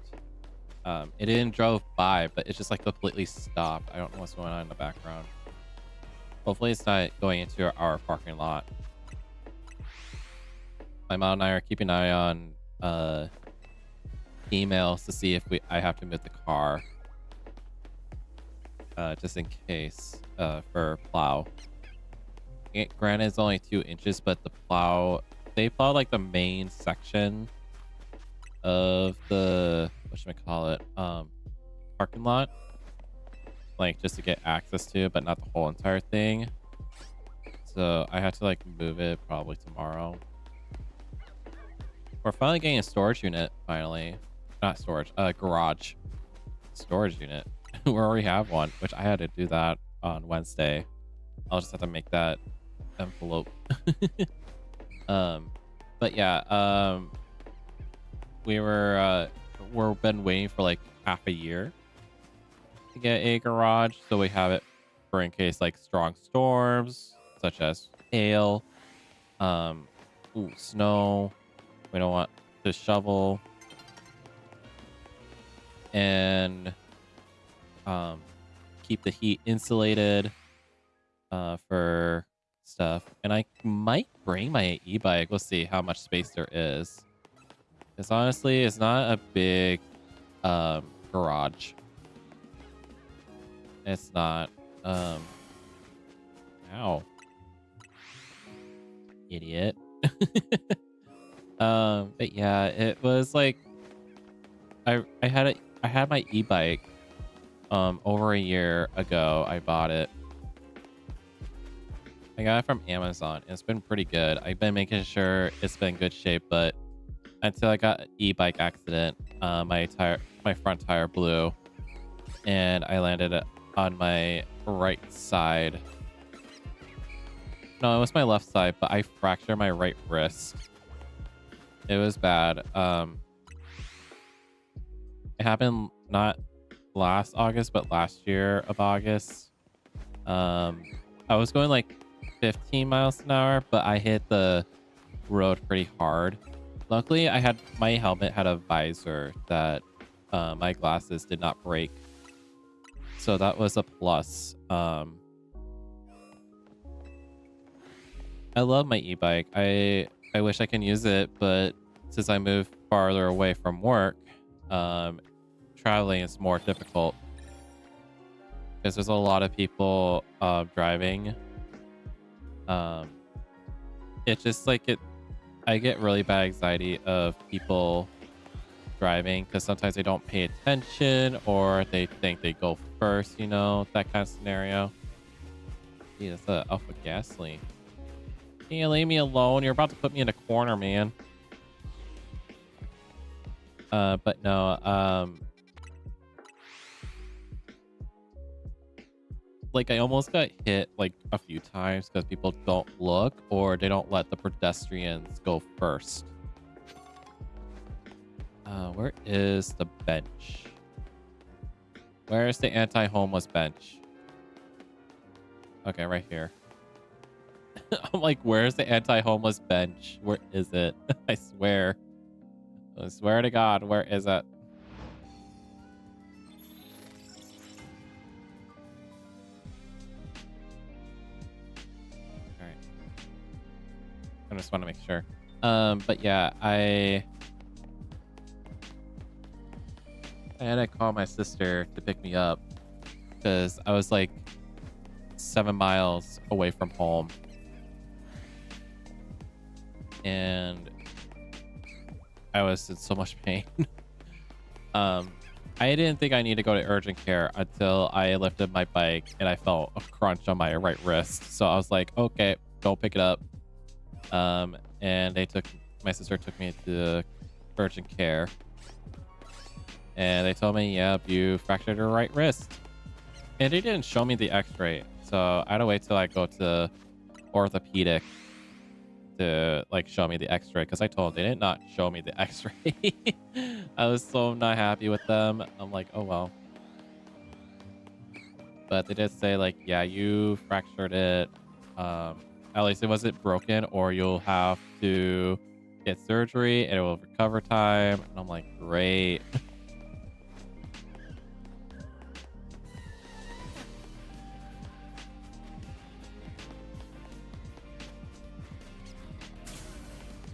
Speaker 1: It didn't drove by, but it just like completely stopped. I don't know what's going on in the background. Hopefully it's not going into our parking lot. My mom and I are keeping an eye on emails to see if I have to move the car. Just in case for plow. Granted it's only 2 inches, but the plow, they plow like the main section of the, what should I call it, parking lot, like just to get access to it, but not the whole entire thing. So I have to like move it probably tomorrow. We're finally getting a storage unit. Finally, not storage, garage storage unit. We already have one, which I had to do that on Wednesday. I'll just have to make that envelope. But yeah, we've been waiting for like half a year to get a garage, so we have it for in case like strong storms such as hail, snow. We don't want to shovel, and keep the heat insulated for stuff. And I might bring my e-bike. We'll see how much space there is. Because honestly, it's not a big garage. It's not. Ow. Idiot. But yeah, it was like I had my e-bike over a year ago. I bought it. I got it from Amazon. It's been pretty good. I've been making sure it's been in good shape, but until I got an e-bike accident, my front tire blew, and I landed on my right side. No, it was my left side, but I fractured my right wrist. It was bad. It happened not last August, but last year of August. I was going like 15 miles an hour, but I hit the road pretty hard. Luckily, my helmet had a visor that my glasses did not break, so that was a plus. I love my e-bike. I wish I can use it, but since I moved farther away from work, traveling is more difficult because there's a lot of people driving. It's just like I get really bad anxiety of people driving because sometimes they don't pay attention or they think they go first, you know, that kind of scenario. Gee, that's a alpha gasoline. Can you leave me alone? You're about to put me in a corner, man. But no, like I almost got hit like a few times because people don't look or they don't let the pedestrians go first. Where is the bench? Where is the anti-homeless bench? Okay, right here. I'm like, where's the anti-homeless bench? Where is it? I swear to God, where is it? All right. I just want to make sure. But yeah, I had to call my sister to pick me up because I was like 7 miles away from home. And I was in so much pain. um, I didn't think I needed to go to urgent care until I lifted my bike and I felt a crunch on my right wrist. So I was like, okay, go pick it up. And my sister took me to urgent care. And they told me, yep, you fractured your right wrist. And they didn't show me the x-ray. So I had to wait till I go to orthopedic to like show me the x-ray, because I told them they did not show me the x-ray. I was so not happy with them. I'm like, oh well. But they did say like, yeah, you fractured it. At least it wasn't broken, or you'll have to get surgery and it will recover time. And I'm like, great.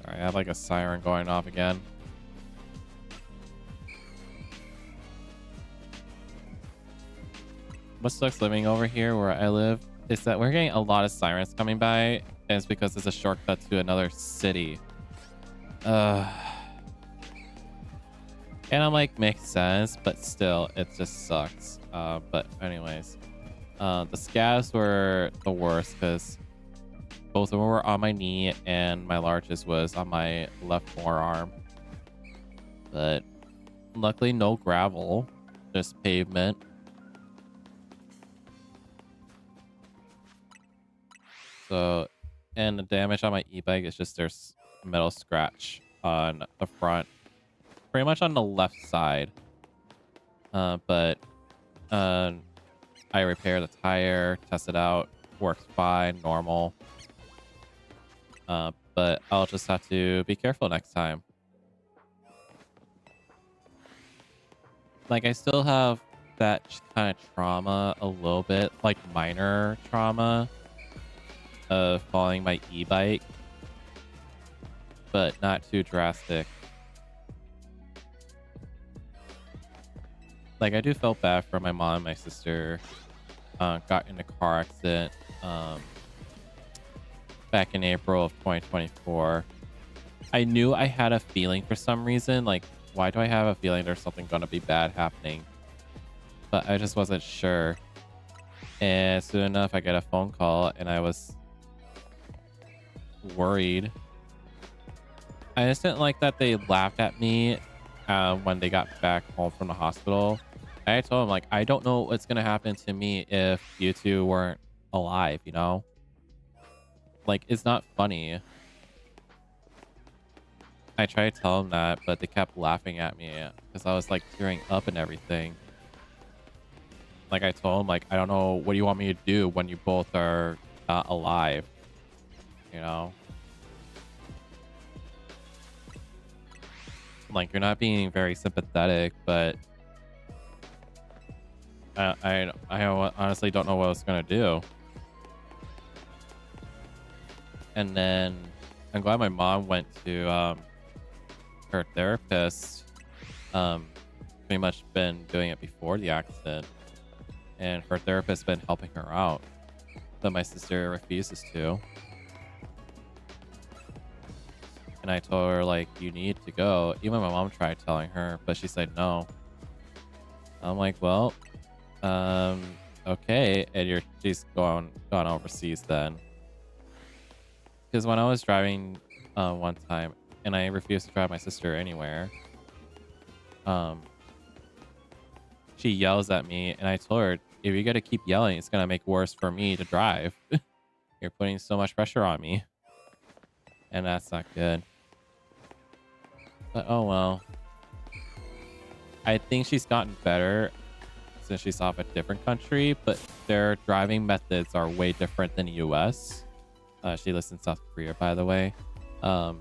Speaker 1: All right, I have like a siren going off again. What sucks living over here where I live is that we're getting a lot of sirens coming by, and it's because it's a shortcut to another city. And I'm like, makes sense, but still, it just sucks. But anyways, the scabs were the worst because both of them were on my knee and my largest was on my left forearm. But luckily, no gravel, just pavement. So, and the damage on my e-bike is just there's a metal scratch on the front, pretty much on the left side. But I repair the tire, test it out, works fine, normal. But I'll just have to be careful next time. Like, I still have that kind of trauma a little bit, like minor trauma of falling my e-bike, but not too drastic. Like, I do feel bad for my mom and my sister. Got in a car accident back in April of 2024. I knew I had a feeling for some reason, like, why do I have a feeling there's something going to be bad happening? But I just wasn't sure. And soon enough, I get a phone call and I was worried. I just didn't like that they laughed at me when they got back home from the hospital. I told them, like, I don't know what's going to happen to me if you two weren't alive, you know? Like, it's not funny. I tried to tell them that, but they kept laughing at me because I was, like, tearing up and everything. Like, I told them, like, I don't know, what do you want me to do when you both are not alive? You know? Like, you're not being very sympathetic, but I honestly don't know what I was gonna do. And then I'm glad my mom went to her therapist. Pretty much been doing it before the accident, and her therapist's been helping her out, but my sister refuses to. And I told her, like, you need to go. Even my mom tried telling her, but she said no. I'm like, well, okay. And she's gone overseas then. Because when I was driving one time, and I refused to drive my sister anywhere, she yells at me, and I told her, if you gotta keep yelling, it's gonna make it worse for me to drive. You're putting so much pressure on me, and that's not good. But oh well. I think she's gotten better since she's off a different country, but their driving methods are way different than the US. She lives in South Korea, by the way. But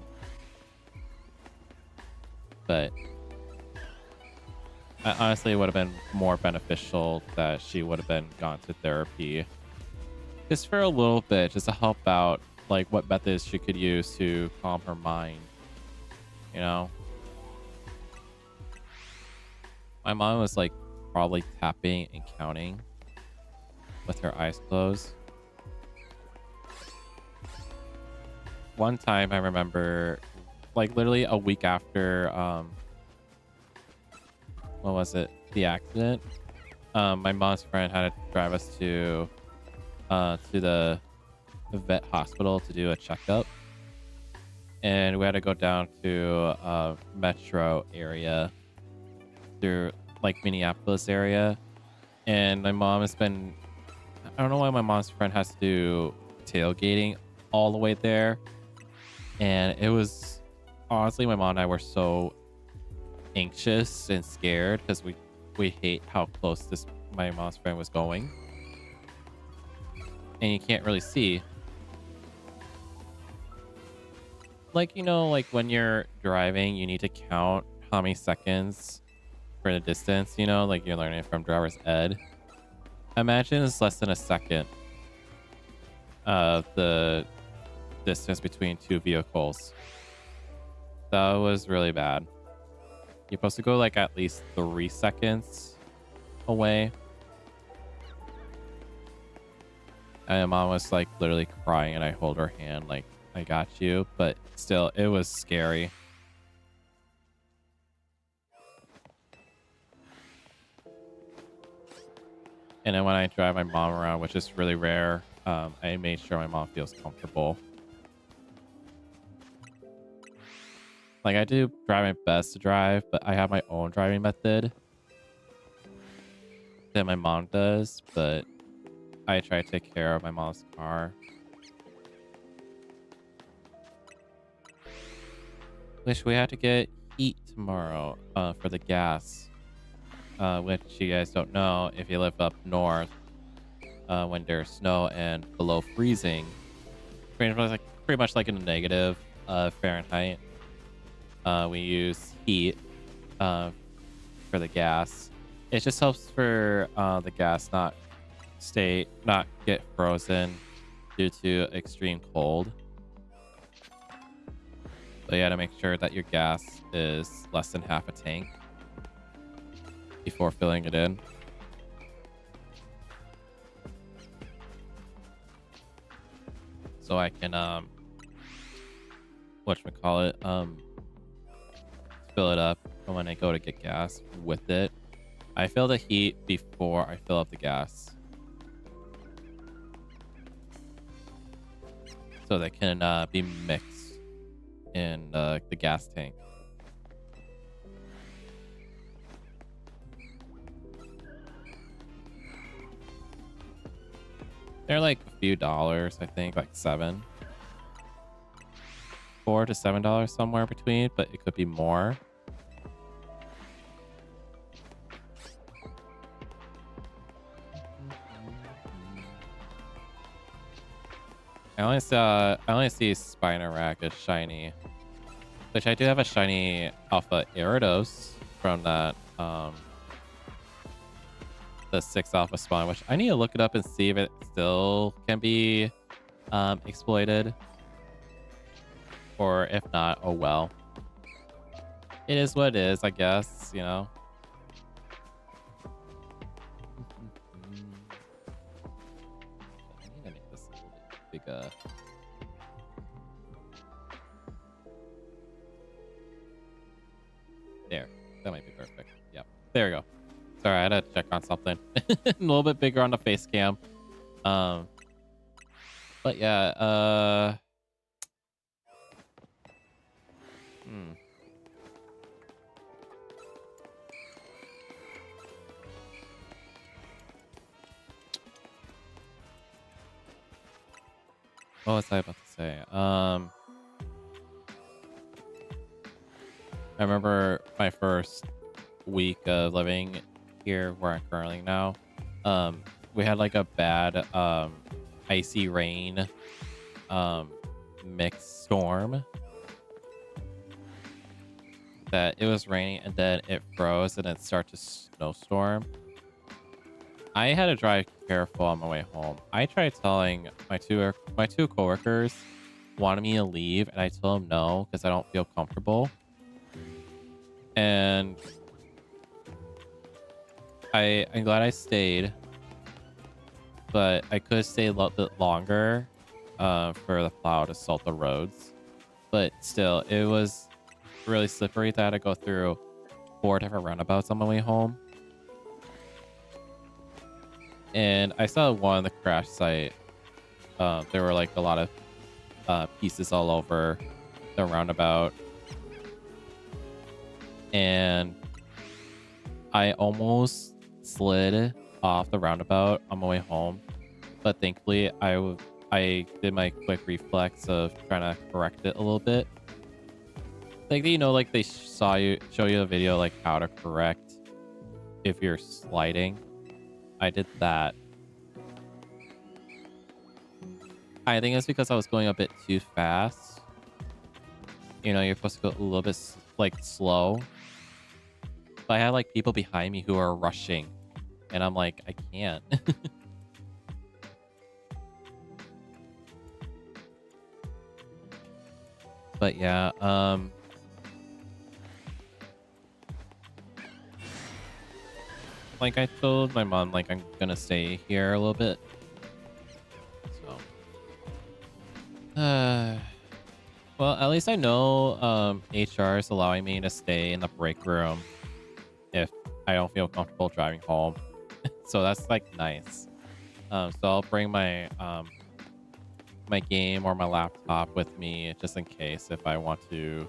Speaker 1: honestly, it would have been more beneficial that she would have been gone to therapy just for a little bit, just to help out, like what methods she could use to calm her mind. You know, my mom was like probably tapping and counting with her eyes closed. One time I remember, like literally a week after what was it, the accident, my mom's friend had to drive us to the vet hospital to do a checkup, and we had to go down to metro area through like Minneapolis area. And my mom has been, I don't know why my mom's friend has to do tailgating all the way there. And it was, honestly, my mom and I were so anxious and scared because we hate how close my mom's friend was going. And you can't really see. Like, you know, like when you're driving, you need to count how many seconds for the distance, you know, like you're learning from driver's ed. Imagine it's less than a second the distance between two vehicles. That was really bad. You're supposed to go like at least 3 seconds away. And my mom was like literally crying, and I hold her hand like, I got you. But still, it was scary. And then when I drive my mom around, which is really rare, I made sure my mom feels comfortable. Like, I do try my best to drive, but I have my own driving method that my mom does, but I try to take care of my mom's car. Wish we had to get heat tomorrow for the gas. Which you guys don't know, if you live up north, when there's snow and below freezing, pretty much like in the negative Fahrenheit, we use heat for the gas. It just helps for the gas not get frozen due to extreme cold. So you gotta make sure that your gas is less than half a tank before filling it in. So I can whatchamacallit, fill it up, and when I go to get gas with it, I fill the heat before I fill up the gas, so they can be mixed in the gas tank. They're like a few dollars, I think, like $4 to $7 somewhere between, but it could be more. I only see Spinarak as shiny, which I do have a shiny Alpha Gyarados from that the 6 alpha spawn, which I need to look it up and see if it still can be exploited, or if not, oh well. It is what it is, I guess, you know. I need to make this a little bit bigger. There, that might be perfect. Yep, there we go. Sorry, I had to check on something. A little bit bigger on the face cam. But yeah, what was I about to say? I remember my first week of living here where I'm currently now. We had like a bad icy rain um mixed storm that it was raining and then it froze and it started to snowstorm. I had to drive careful on my way home. I tried telling my two coworkers wanted me to leave, and I told them no because I don't feel comfortable. And I'm glad I stayed, but I could stay a little bit longer for the plow to salt the roads. But still, it was really slippery that I had to go through 4 different roundabouts on my way home. And I saw one on the crash site. There were like a lot of pieces all over the roundabout. And I almost slid off the roundabout on my way home. But thankfully, I did my quick reflex of trying to correct it a little bit. Like, you know, like they show you a video like how to correct if you're sliding. I did that. I think it's because I was going a bit too fast. You know, you're supposed to go a little bit like slow. But I had like people behind me who are rushing, and I'm like, I can't. But yeah, like I told my mom, like I'm gonna stay here a little bit. So, well, at least I know HR is allowing me to stay in the break room if I don't feel comfortable driving home. So that's like nice. So I'll bring my my game or my laptop with me just in case if I want to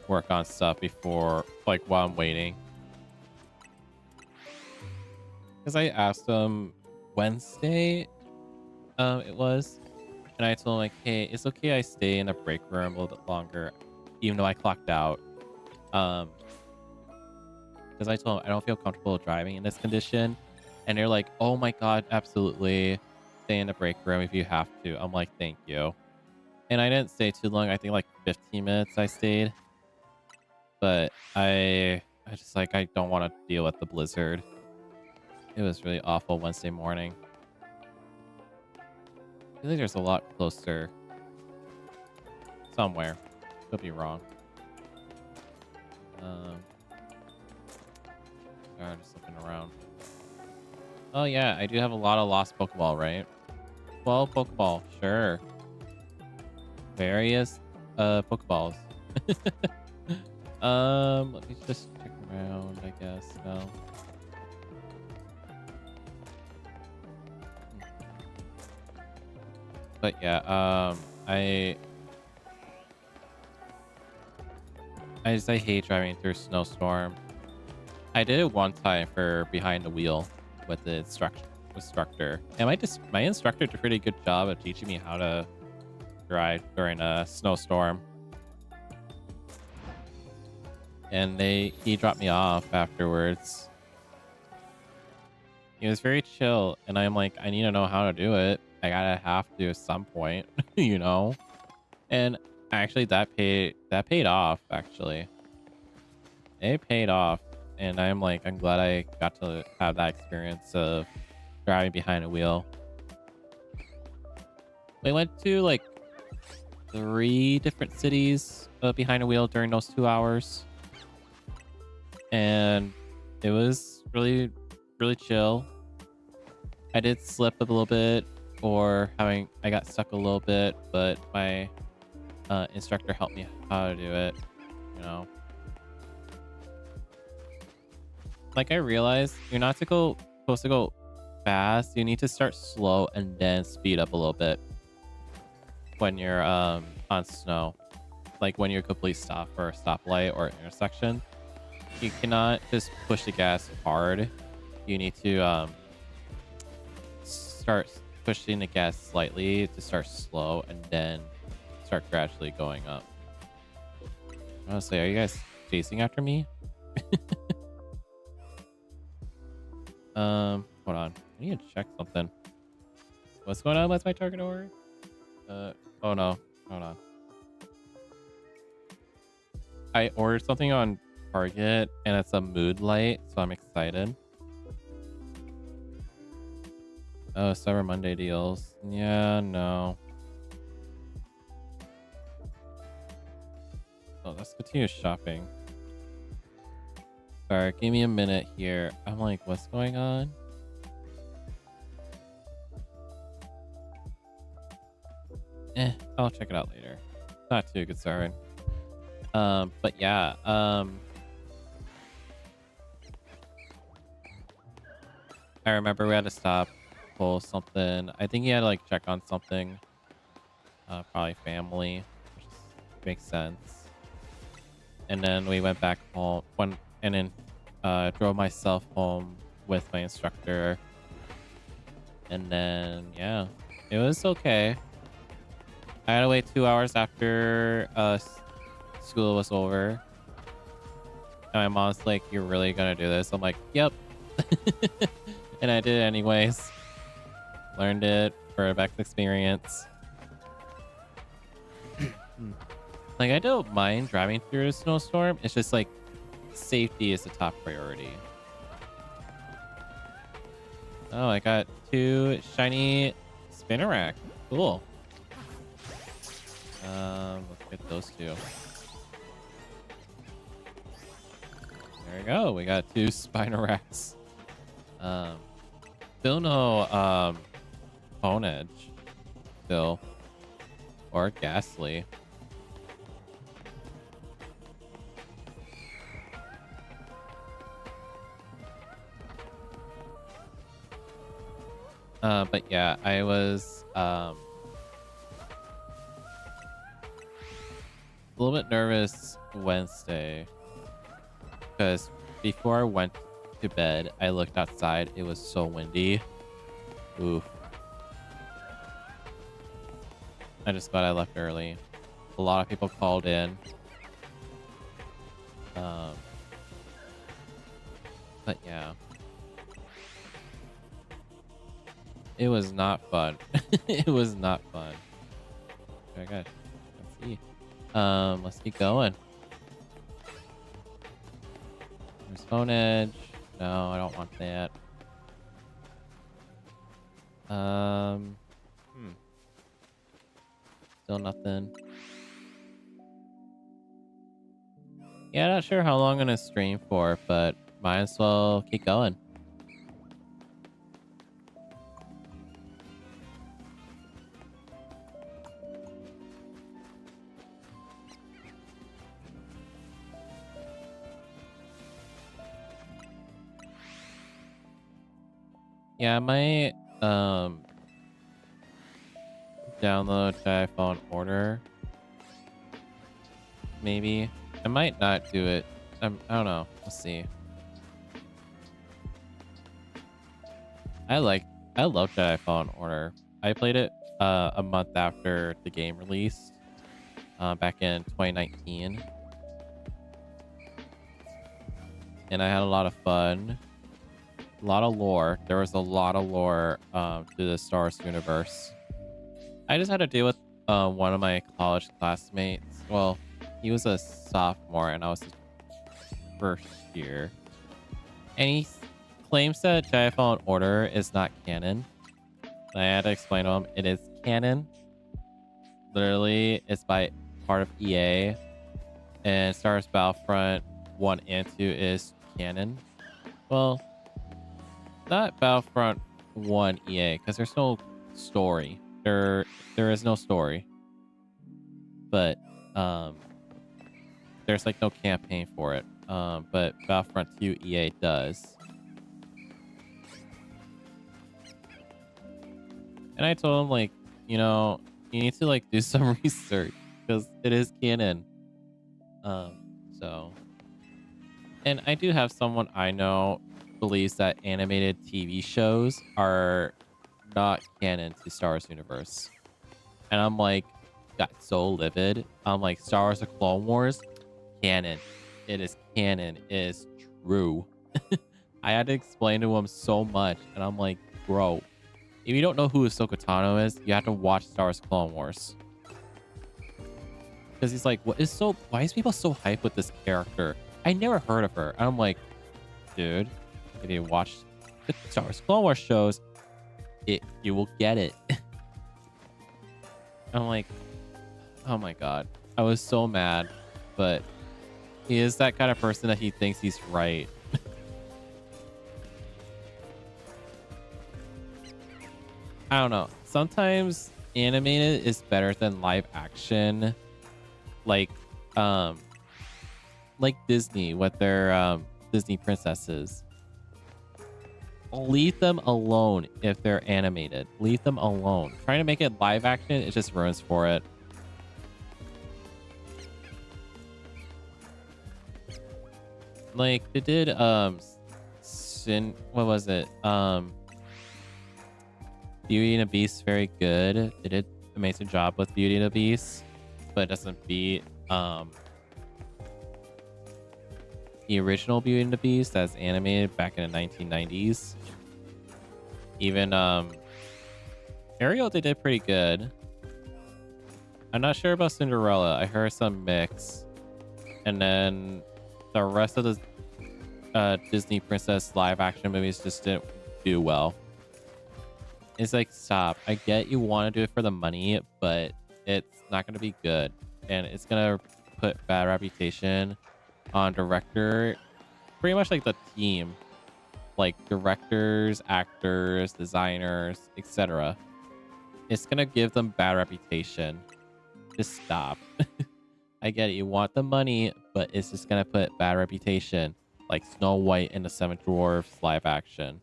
Speaker 1: work on stuff before, like while I'm waiting. Because I asked them Wednesday, it was, and I told him like, hey, it's okay I stay in the break room a little bit longer, even though I clocked out. Because I told them I don't feel comfortable driving in this condition, and they're like, oh my god, absolutely, stay in the break room if you have to. I'm like, thank you. And I didn't stay too long. I think like 15 minutes I stayed, but I just like I don't want to deal with the blizzard. It was really awful Wednesday morning. I feel like there's a lot closer somewhere. Could be wrong. Sorry, I'm just looking around. Oh yeah, I do have a lot of lost Pokeball, right? 12 Pokeball, sure. Various Pokeballs. Let me just check around, I guess. No. But yeah, I hate driving through snowstorm. I did it one time for behind the wheel with the instructor, and my instructor did a pretty good job of teaching me how to drive during a snowstorm. And he dropped me off afterwards. He was very chill, and I'm like, I need to know how to do it. I gotta have to at some point, you know. And actually, that paid off. Actually, it paid off, and I'm glad I got to have that experience of driving behind a wheel. We went to like 3 different cities behind a wheel during those 2 hours, and it was really, really chill. I did slip a little bit, or I got stuck a little bit, but my instructor helped me how to do it, you know. Like, I realized you're not supposed to go fast. You need to start slow and then speed up a little bit when you're on snow. Like when you're a complete stop or a stoplight or intersection, you cannot just push the gas hard. You need to start pushing the gas slightly to start slow and then start gradually going up. Honestly, are you guys chasing after me? Hold on. I need to check something. What's going on with my target order? Oh no. Hold on. I ordered something on Target and it's a mood light, so I'm excited. Oh, Cyber Monday deals. Yeah, no. Oh, let's continue shopping. Sorry, give me a minute here. I'm like, what's going on? I'll check it out later. Not too concerned. But yeah, I remember we had to stop, pull something. I think he had to like check on something. Probably family, which makes sense. And then we went back home and then drove myself home with my instructor. And then yeah, it was okay. I had to wait 2 hours after school was over. And my mom's like, "You're really gonna do this?" I'm like, "Yep." And I did it anyways. Learned it for a best experience. Like, I don't mind driving through a snowstorm. It's just like safety is the top priority. Oh, I got 2 shiny Spinnerack. Cool. Let's get those 2. There we go. We got 2 Spinaracks. Still no Phone Edge. Still. Or Ghastly. But yeah, I was a little bit nervous Wednesday because before I went to bed, I looked outside. It was so windy. Oof. I just glad I left early. A lot of people called in. But yeah. It was not fun. It was not fun. Okay, good. Let's see. Let's keep going. There's Phone Edge. No, I don't want that. Still nothing. Yeah, not sure how long I'm gonna stream for, but might as well keep going. Yeah, I might download the iPhone order. Maybe. I might not do it. I don't know. We'll see. I love Jedi Fallen Order. I played it a month after the game released back in 2019. And I had a lot of fun. A lot of lore. There was a lot of lore to the Star Wars universe. I just had to deal with one of my college classmates. Well, he was a sophomore and I was his first year. And he claims that Jedi Fallen Order is not canon. And I had to explain to him it is canon. Literally, it's by part of EA. And Star Wars Battlefront 1 and 2 is canon. Well, not Battlefront 1 EA, because there's no story. There is no story. But there's like no campaign for it. But Battlefront 2 EA does. And I told him, like, you know, you need to like do some research because it is canon. So, and I do have someone I know believes that animated TV shows are not canon to Star Wars universe. And I'm like, got so livid. I'm like, Star Wars: The Clone Wars, canon. It is canon. It is true. I had to explain to him so much, and I'm like, bro, if you don't know who Ahsoka Tano is, you have to watch Star Wars Clone Wars. Because he's like, why is people so hyped with this character? I never heard of her. And I'm like, dude, if you watch the Star Wars Clone Wars shows, you will get it. I'm like, oh my god. I was so mad, but he is that kind of person that he thinks he's right. I don't know. Sometimes animated is better than live action. Like Disney with their Disney princesses. Leave them alone if they're animated. Leave them alone. Trying to make it live action, it just ruins for it. Like they did what was it? Beauty and the Beast, very good. They did an amazing job with Beauty and the Beast, but it doesn't beat the original Beauty and the Beast that's animated back in the 1990s. Even Ariel, they did pretty good. I'm not sure about Cinderella. I heard some mix. And then the rest of the Disney princess live action movies just didn't do well. It's like, stop. I get you want to do it for the money, but it's not going to be good. And it's going to put bad reputation on director, pretty much like the team, like directors, actors, designers, etc. It's gonna give them bad reputation. Just stop. I get it, you want the money, but it's just gonna put bad reputation, like Snow White and the Seven Dwarfs live action.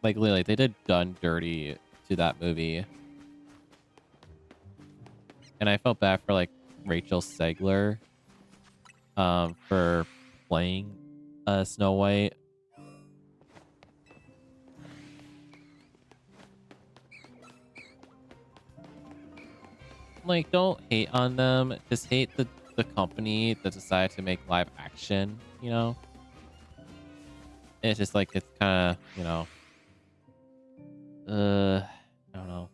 Speaker 1: Like literally, they did done dirty to that movie, and I felt bad for like Rachel Segler for playing Snow White. Like, don't hate on them. Just hate the company that decided to make live action, you know? It's just like, it's kind of, you know, I don't know.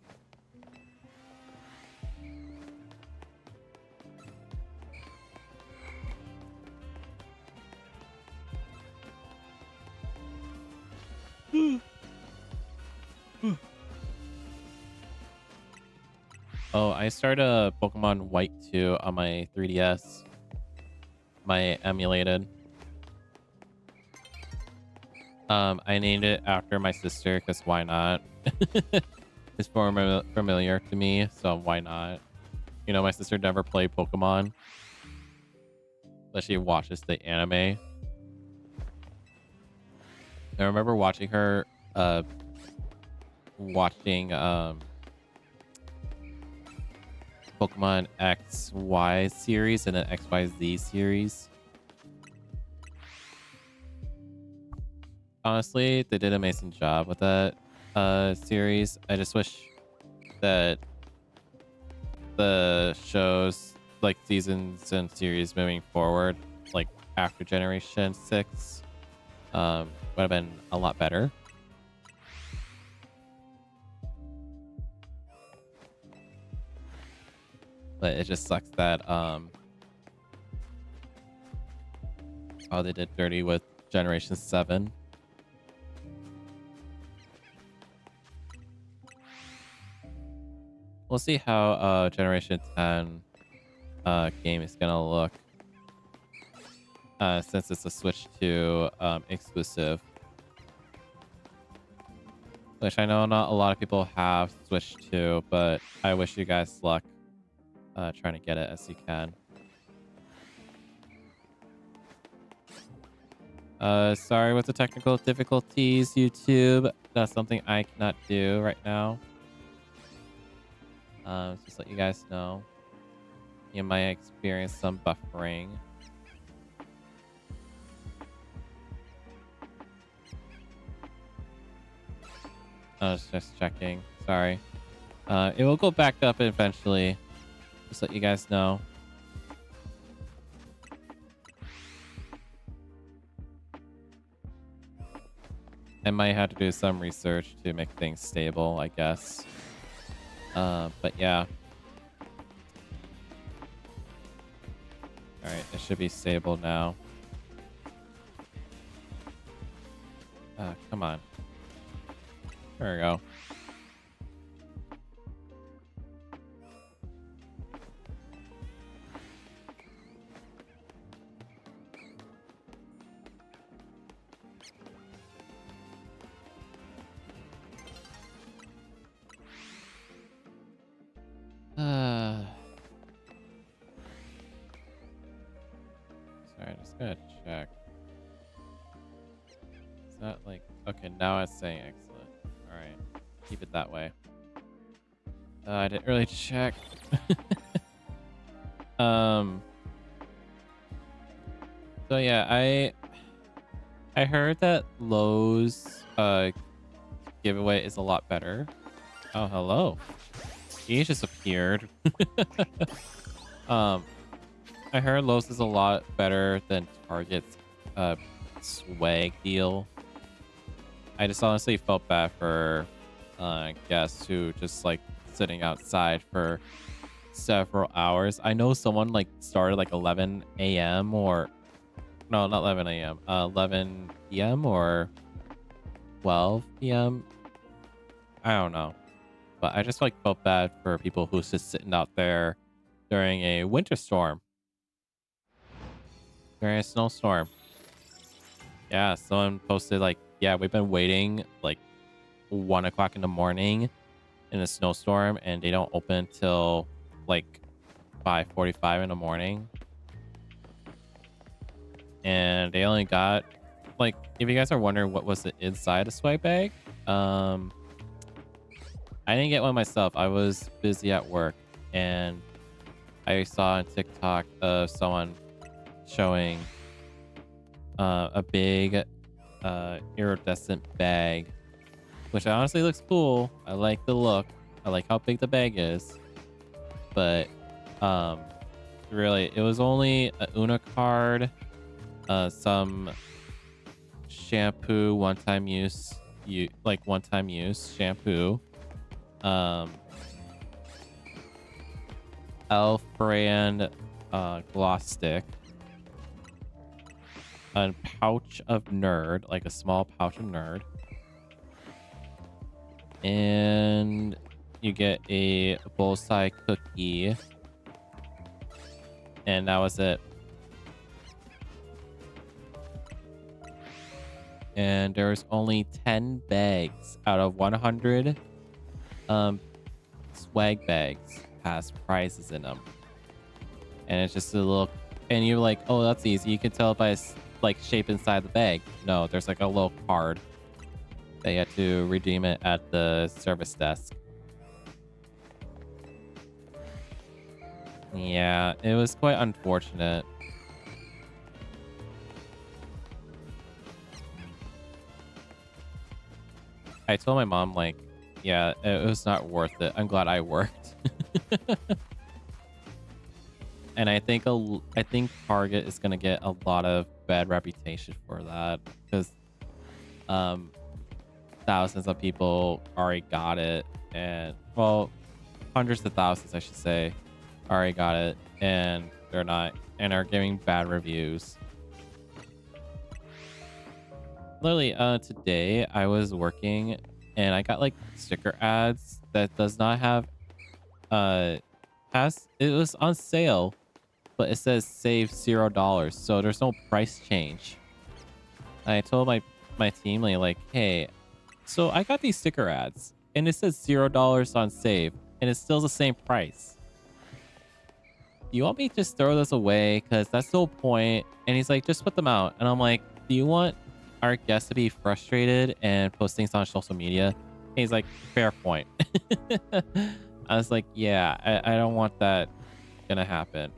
Speaker 1: Oh, I started Pokemon White 2 on my 3DS. My emulated. I named it after my sister because why not? It's more familiar to me, so why not? You know, my sister never played Pokemon, but she watches the anime. I remember watching her watching Pokemon XY series and then XYZ series. Honestly, they did an amazing job with that series. I just wish that the shows, like seasons and series moving forward, like after Generation 6, would have been a lot better. But it just sucks that oh, they did dirty with Generation 7. We'll see how Generation 10 game is gonna look since it's a Switch 2 exclusive, which I know not a lot of people have Switch 2, but I wish you guys luck trying to get it as you can. Sorry with the technical difficulties, YouTube. That's something I cannot do right now. Just let you guys know. You might experience some buffering. I was just checking. Sorry. It will go back up eventually. Just let you guys know. I might have to do some research to make things stable, I guess. But yeah. All right, it should be stable now. Come on. There we go. Sorry, just gotta check. Is that like okay? Now it's saying excellent. All right, keep it that way. I didn't really check. So yeah, I heard that Lowe's giveaway is a lot better. Oh, hello. He just appeared. um, I heard Lowe's is a lot better than Target's swag deal. I just honestly felt bad for guests who just like sitting outside for several hours. I know someone like started like 11 a.m. or no, not 11 a.m. 11 p.m. or 12 p.m. I don't know. But I just like felt bad for people who's just sitting out there during a winter storm. During a snowstorm. Yeah, someone posted like, yeah, we've been waiting like 1 o'clock in the morning in a snowstorm and they don't open till like 5:45 in the morning. And they only got like, if you guys are wondering what was the inside a swag bag, I didn't get one myself. I was busy at work and I saw on TikTok of someone showing a big iridescent bag, which honestly looks cool. I like the look. I like how big the bag is. But really, it was only a Una card, some shampoo, one-time use shampoo, elf brand gloss stick, a pouch of Nerd, like a small pouch of Nerd, and you get a bullseye cookie, and that was it. And there's only 10 bags out of 100 swag bags has prizes in them, and it's just a little, and you're like, oh, that's easy, you can tell by like shape inside the bag. No, there's like a little card that you have to redeem it at the service desk. Yeah, it was quite unfortunate. I told my mom, like, yeah, it was not worth it. I'm glad I worked. And I think Target is gonna get a lot of bad reputation for that because thousands of people already got it, and well, hundreds of thousands, I should say, already got it, and they're not, and are giving bad reviews. Literally, today I was working and I got like sticker ads that does not have it was on sale, but it says save $0, so there's no price change. I told my team like, hey, so I got these sticker ads and it says $0 on save and it's still the same price. Do you want me to just throw this away? Because that's no point. And he's like, just put them out. And I'm like, do you want our guests to be frustrated and post things on social media? And he's like, fair point. I was like, yeah, I don't want that gonna happen.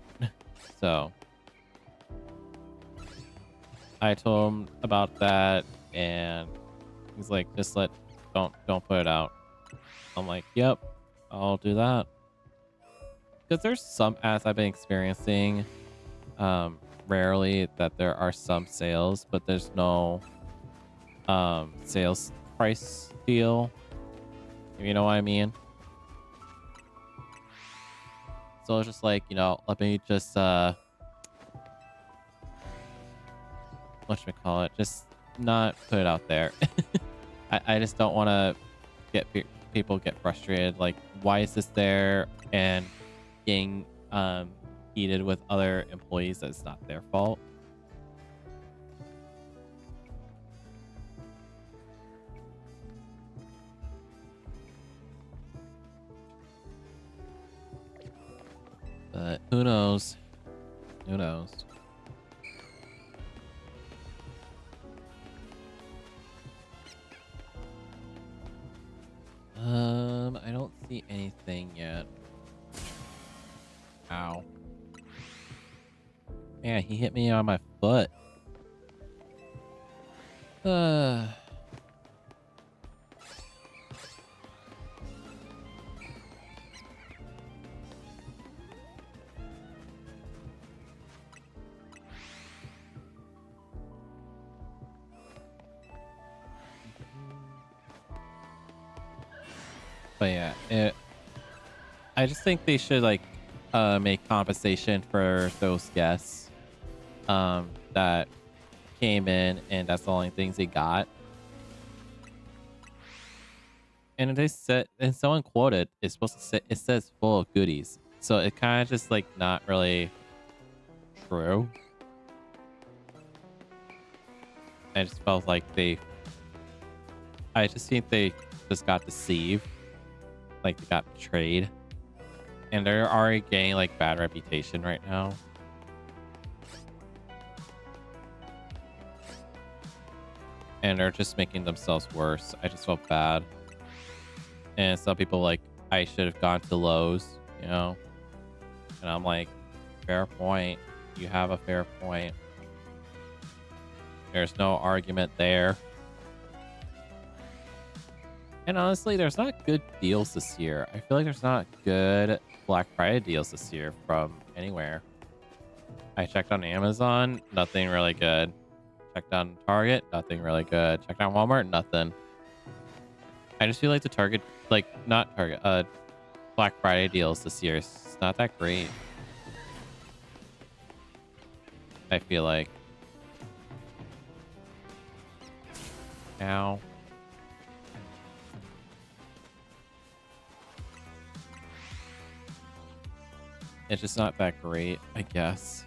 Speaker 1: So I told him about that, and he's like, just don't put it out. I'm like, yep, I'll do that. Because there's some ads I've been experiencing, rarely, that there are some sales, but there's no sales price deal, if you know what I mean. So it's just like, you know, let me just whatchamacallit, just not put it out there. I just don't want to get people get frustrated. Like, why is this there? And getting heated with other employees that's not their fault. But who knows? Who knows? I don't see anything yet. Ow. Man, he hit me on my foot. But yeah, I just think they should like make compensation for those guests that came in and that's the only things they got. And they said, and someone quoted, it's supposed to say, it says full of goodies. So it kind of just like not really true. I just felt like I just think they just got deceived. Like they got betrayed. And they're already getting like bad reputation right now. And they're just making themselves worse. I just felt bad. And some people like, I should have gone to Lowe's, you know? And I'm like, fair point. You have a fair point. There's no argument there. And honestly, there's not good deals this year. I feel like there's not good Black Friday deals this year from anywhere. I checked on Amazon, nothing really good. Checked on Target, nothing really good. Checked on Walmart, nothing. I just feel like the Target, like not Target, Black Friday deals this year is not that great. I feel like. Ow. It's just not that great, I guess.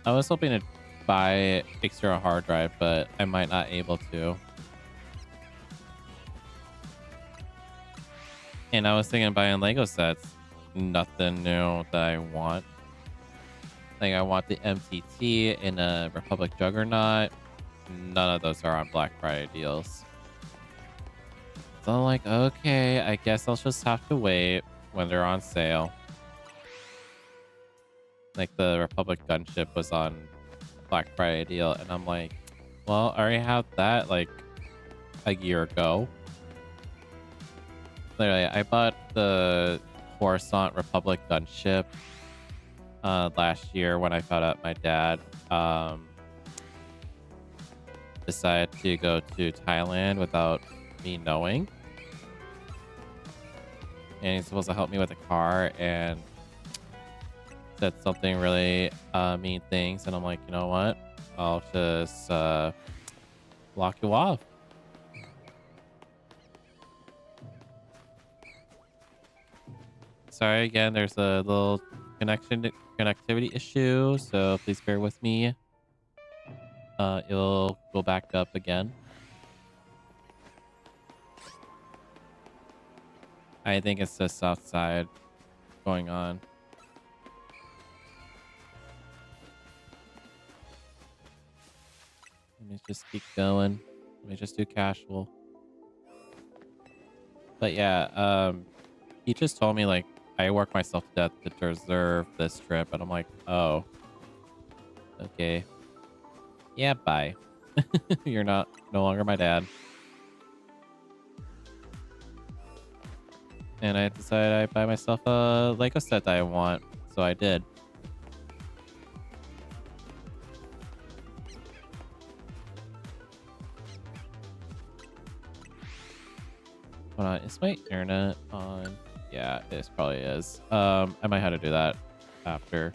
Speaker 1: I was hoping to buy external hard drive, but I might not able to. And I was thinking of buying Lego sets. Nothing new that I want. Like I want the MTT and a Republic Juggernaut. None of those are on Black Friday deals. So I'm like, okay, I guess I'll just have to wait when they're on sale. Like the Republic gunship was on Black Friday deal, and I'm like, well, I already have that like a year ago. Literally, I bought the Coruscant Republic gunship last year when I found out my dad decided to go to Thailand without me knowing. And he's supposed to help me with the car and said something really mean things, and I'm like, you know what? I'll just block you off. Sorry again, there's a little connectivity issue, so please bear with me. It'll go back up again. I think it's just outside going on. Let me just keep going. Let me just do casual. But yeah, he just told me like I work myself to death to deserve this trip, and I'm like, oh, okay, yeah, bye. You're no longer my dad. And I decided I'd buy myself a Lego set that I want, so I did. Hold on, is my internet on? Yeah, it probably is. I might have to do that after.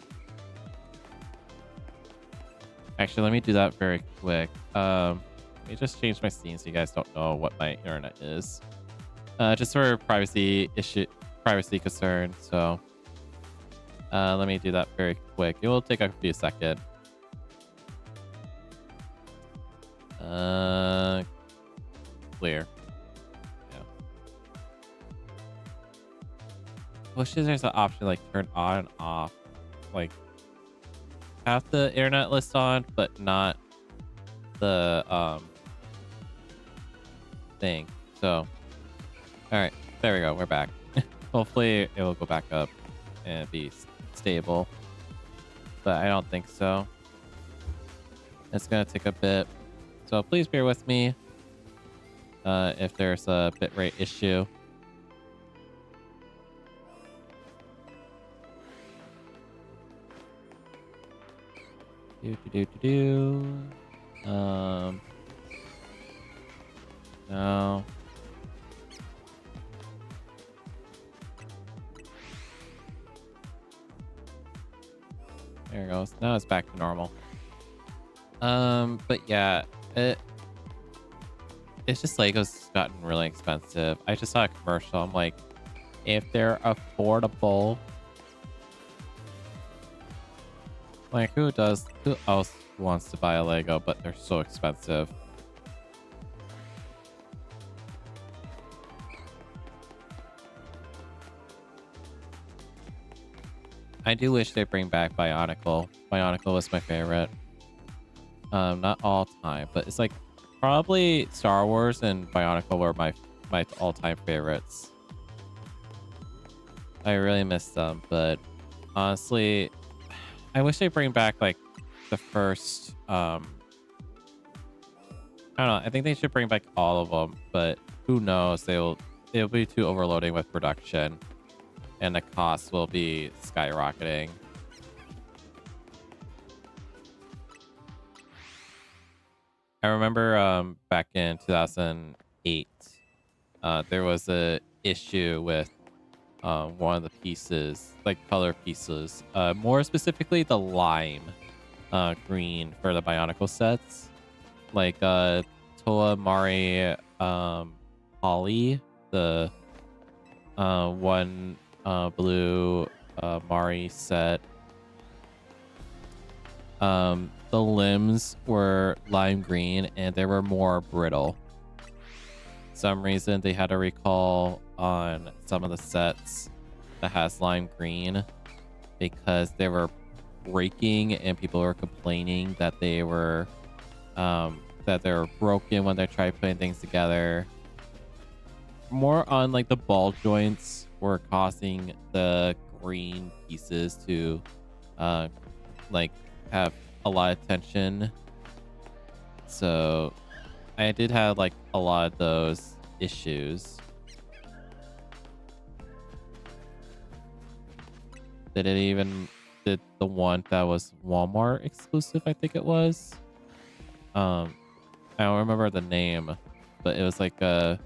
Speaker 1: Actually, let me do that very quick. Let me just change my scene so you guys don't know what my internet is. Just for privacy concern. So, let me do that very quick. It will take a few seconds. Clear. Yeah. Wishes there's an option like turn on and off. Like have the internet list on, but not the thing. So, all right, there we go. We're back. Hopefully it will go back up and be stable, but I don't think so. It's gonna take a bit, so please bear with me if there's a bitrate issue. No. There it goes. Now it's back to normal. But yeah, it's just Legos gotten really expensive. I just saw a commercial. I'm like, if they're affordable, like who else wants to buy a Lego, but they're so expensive. I do wish they bring back Bionicle. Bionicle was my favorite. Not all time, but it's like probably Star Wars and Bionicle were my all-time favorites. I really miss them, but honestly, I wish they bring back like the first. I don't know. I think they should bring back all of them, but who knows? It'll be too overloading with production, and the cost will be skyrocketing. I remember back in 2008, there was a issue with one of the pieces, like color pieces, more specifically the lime green for the Bionicle sets, like Toa Mari Holly, the one blue Mari set. The limbs were lime green and they were more brittle. Some reason they had a recall on some of the sets that has lime green because they were breaking and people were complaining that they were broken when they tried putting things together. More on like the ball joints were causing the green pieces to like have a lot of tension. So I did have like a lot of those issues. Did the one that was Walmart exclusive, I think it was. I don't remember the name, but it was like a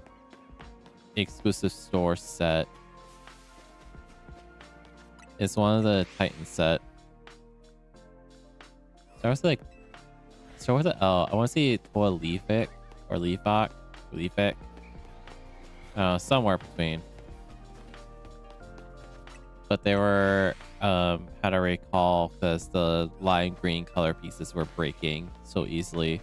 Speaker 1: exclusive store set. It's one of the Titan set. Starts with an L. I want to say Toa Leafic or Leafic. Somewhere between. But they were had a recall because the lime green color pieces were breaking so easily.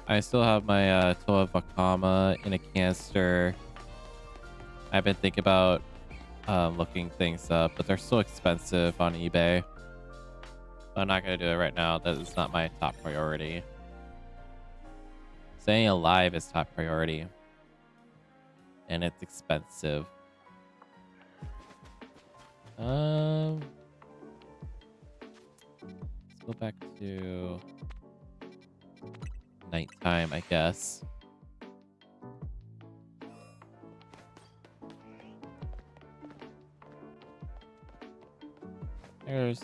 Speaker 1: I still have my Toa Vakama in a canister. I've been thinking about looking things up, but they're so expensive on eBay. I'm not going to do it right now. That is not my top priority. Staying alive is top priority. And it's expensive. Let's go back to nighttime, I guess. There's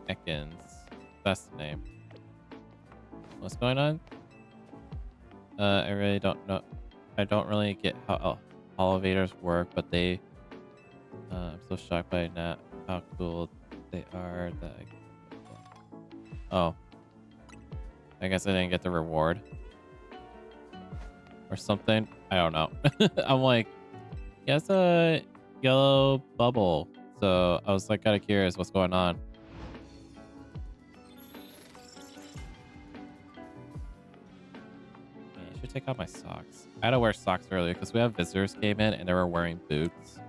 Speaker 1: Ekans. That's the name. What's going on? I really don't know. I don't really get how elevators work, but they I'm so shocked by not how cool they are that oh, I guess I didn't get the reward or something. I don't know. I'm like, yeah, it's a yellow bubble. So I was like kind of curious what's going on. Yeah, I should take out my socks. I had to wear socks earlier because we have visitors came in and they were wearing boots.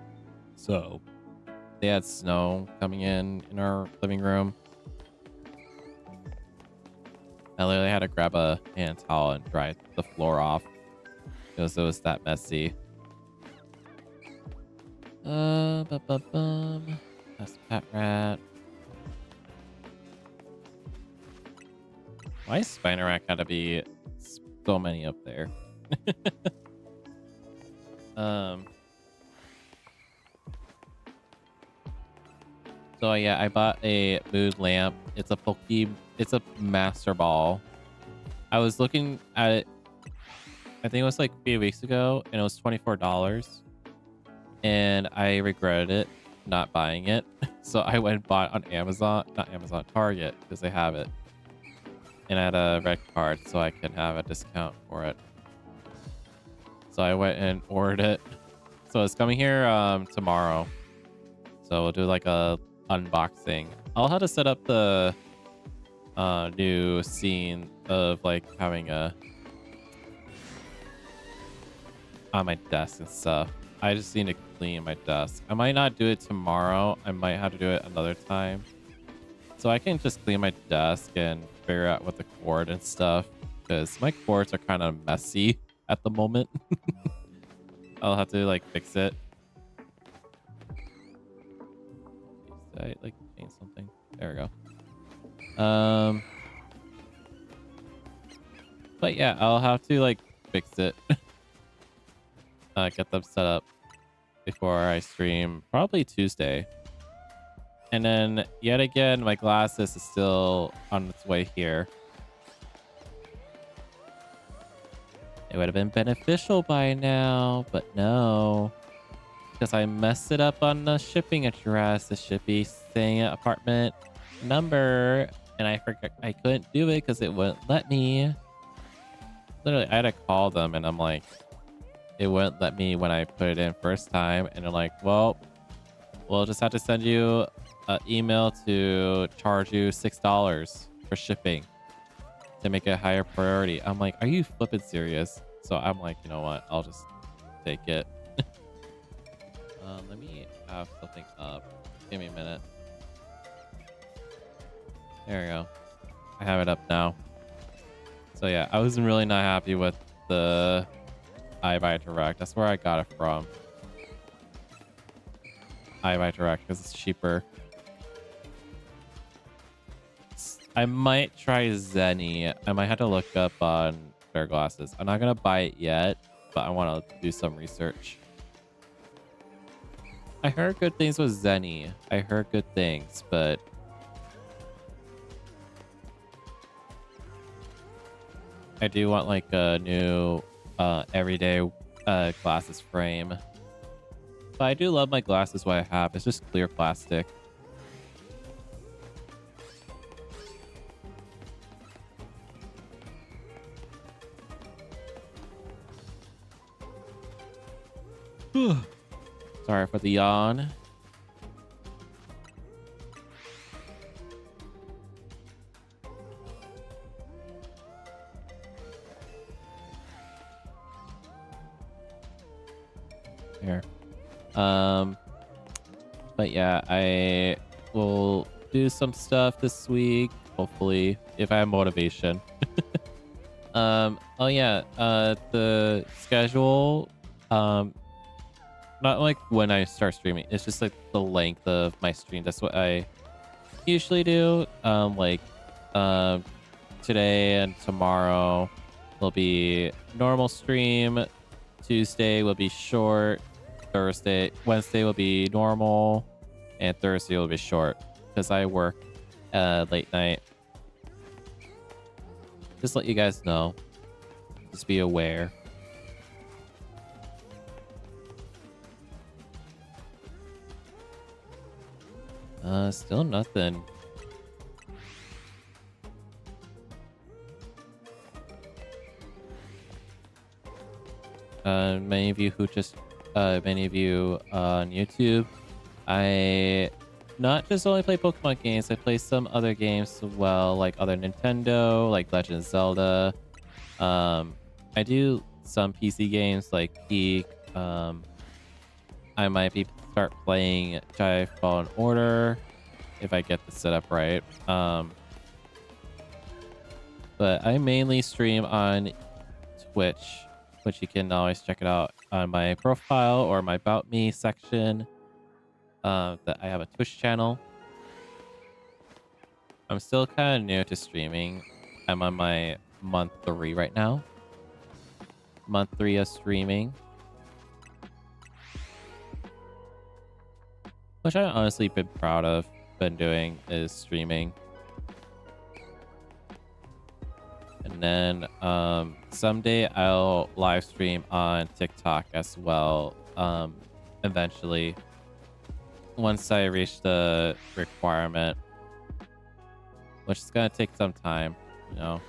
Speaker 1: So they had snow coming in our living room. I literally had to grab a hand towel and dry the floor off because it was that messy. That's pet rat. Why is Spinarak gotta be so many up there? So yeah, I bought a mood lamp. It's a master ball. I was looking at it, I think it was like a few weeks ago, and it was $24. And I regretted it not buying it. So I went and bought on Amazon, not Amazon, Target, because they have it. And I had a red card so I can have a discount for it. So I went and ordered it. So it's coming here tomorrow. So we'll do like a unboxing. I'll have to set up the new scene of like having a on my desk and stuff. I just need to clean my desk. I might not do it tomorrow. I might have to do it another time. So I can just clean my desk and figure out what the cord and stuff, because my cords are kind of messy at the moment. I'll have to like fix it. Did I like change something? There we go. But yeah, I'll have to like fix it. Get them set up before I stream, probably Tuesday. And then yet again, my glasses is still on its way here. It would have been beneficial by now, but no, because I messed it up on the shipping address. It should be saying apartment number, and I forgot I couldn't do it because it wouldn't let me. Literally, I had to call them, and I'm like, it wouldn't let me when I put it in first time, and they're like, well, we'll just have to send you an email to charge you $6 for shipping to make it a higher priority. I'm like, are you flipping serious? So I'm like, you know what? I'll just take it. Let me have something up. Give me a minute. There we go. I have it up now. So yeah, I was really not happy with the iBuy Direct. That's where I got it from. iBuy Direct because it's cheaper. I might try Zenny. I might have to look up on their glasses. I'm not gonna buy it yet, but I want to do some research. I heard good things with Zenny. I heard good things, but I do want like a new everyday glasses frame. But I do love my glasses. What I have, it's just clear plastic. Sorry for the yawn. Here. But yeah, I will do some stuff this week, hopefully, if I have motivation. Oh yeah, the schedule, not like when I start streaming, it's just like the length of my stream. That's what I usually do. Today and tomorrow will be normal stream. Tuesday will be short. Wednesday will be normal, and Thursday will be short because I work late night. Just let you guys know. Just be aware. Still nothing. Many of you on YouTube, I not just only play Pokemon games, I play some other games as well, like other Nintendo, like Legend of Zelda. I do some PC games like Peak. I might start playing Jedi Fallen Order if I get the setup right. But I mainly stream on Twitch, which you can always check it out on my profile or my About Me section. That I have a Twitch channel. I'm still kind of new to streaming. I'm on my month 3 right now. Month 3 of streaming. Which I've honestly been proud of doing is streaming. And then someday I'll live stream on TikTok as well. Eventually. Once I reach the requirement. Which is gonna take some time, you know.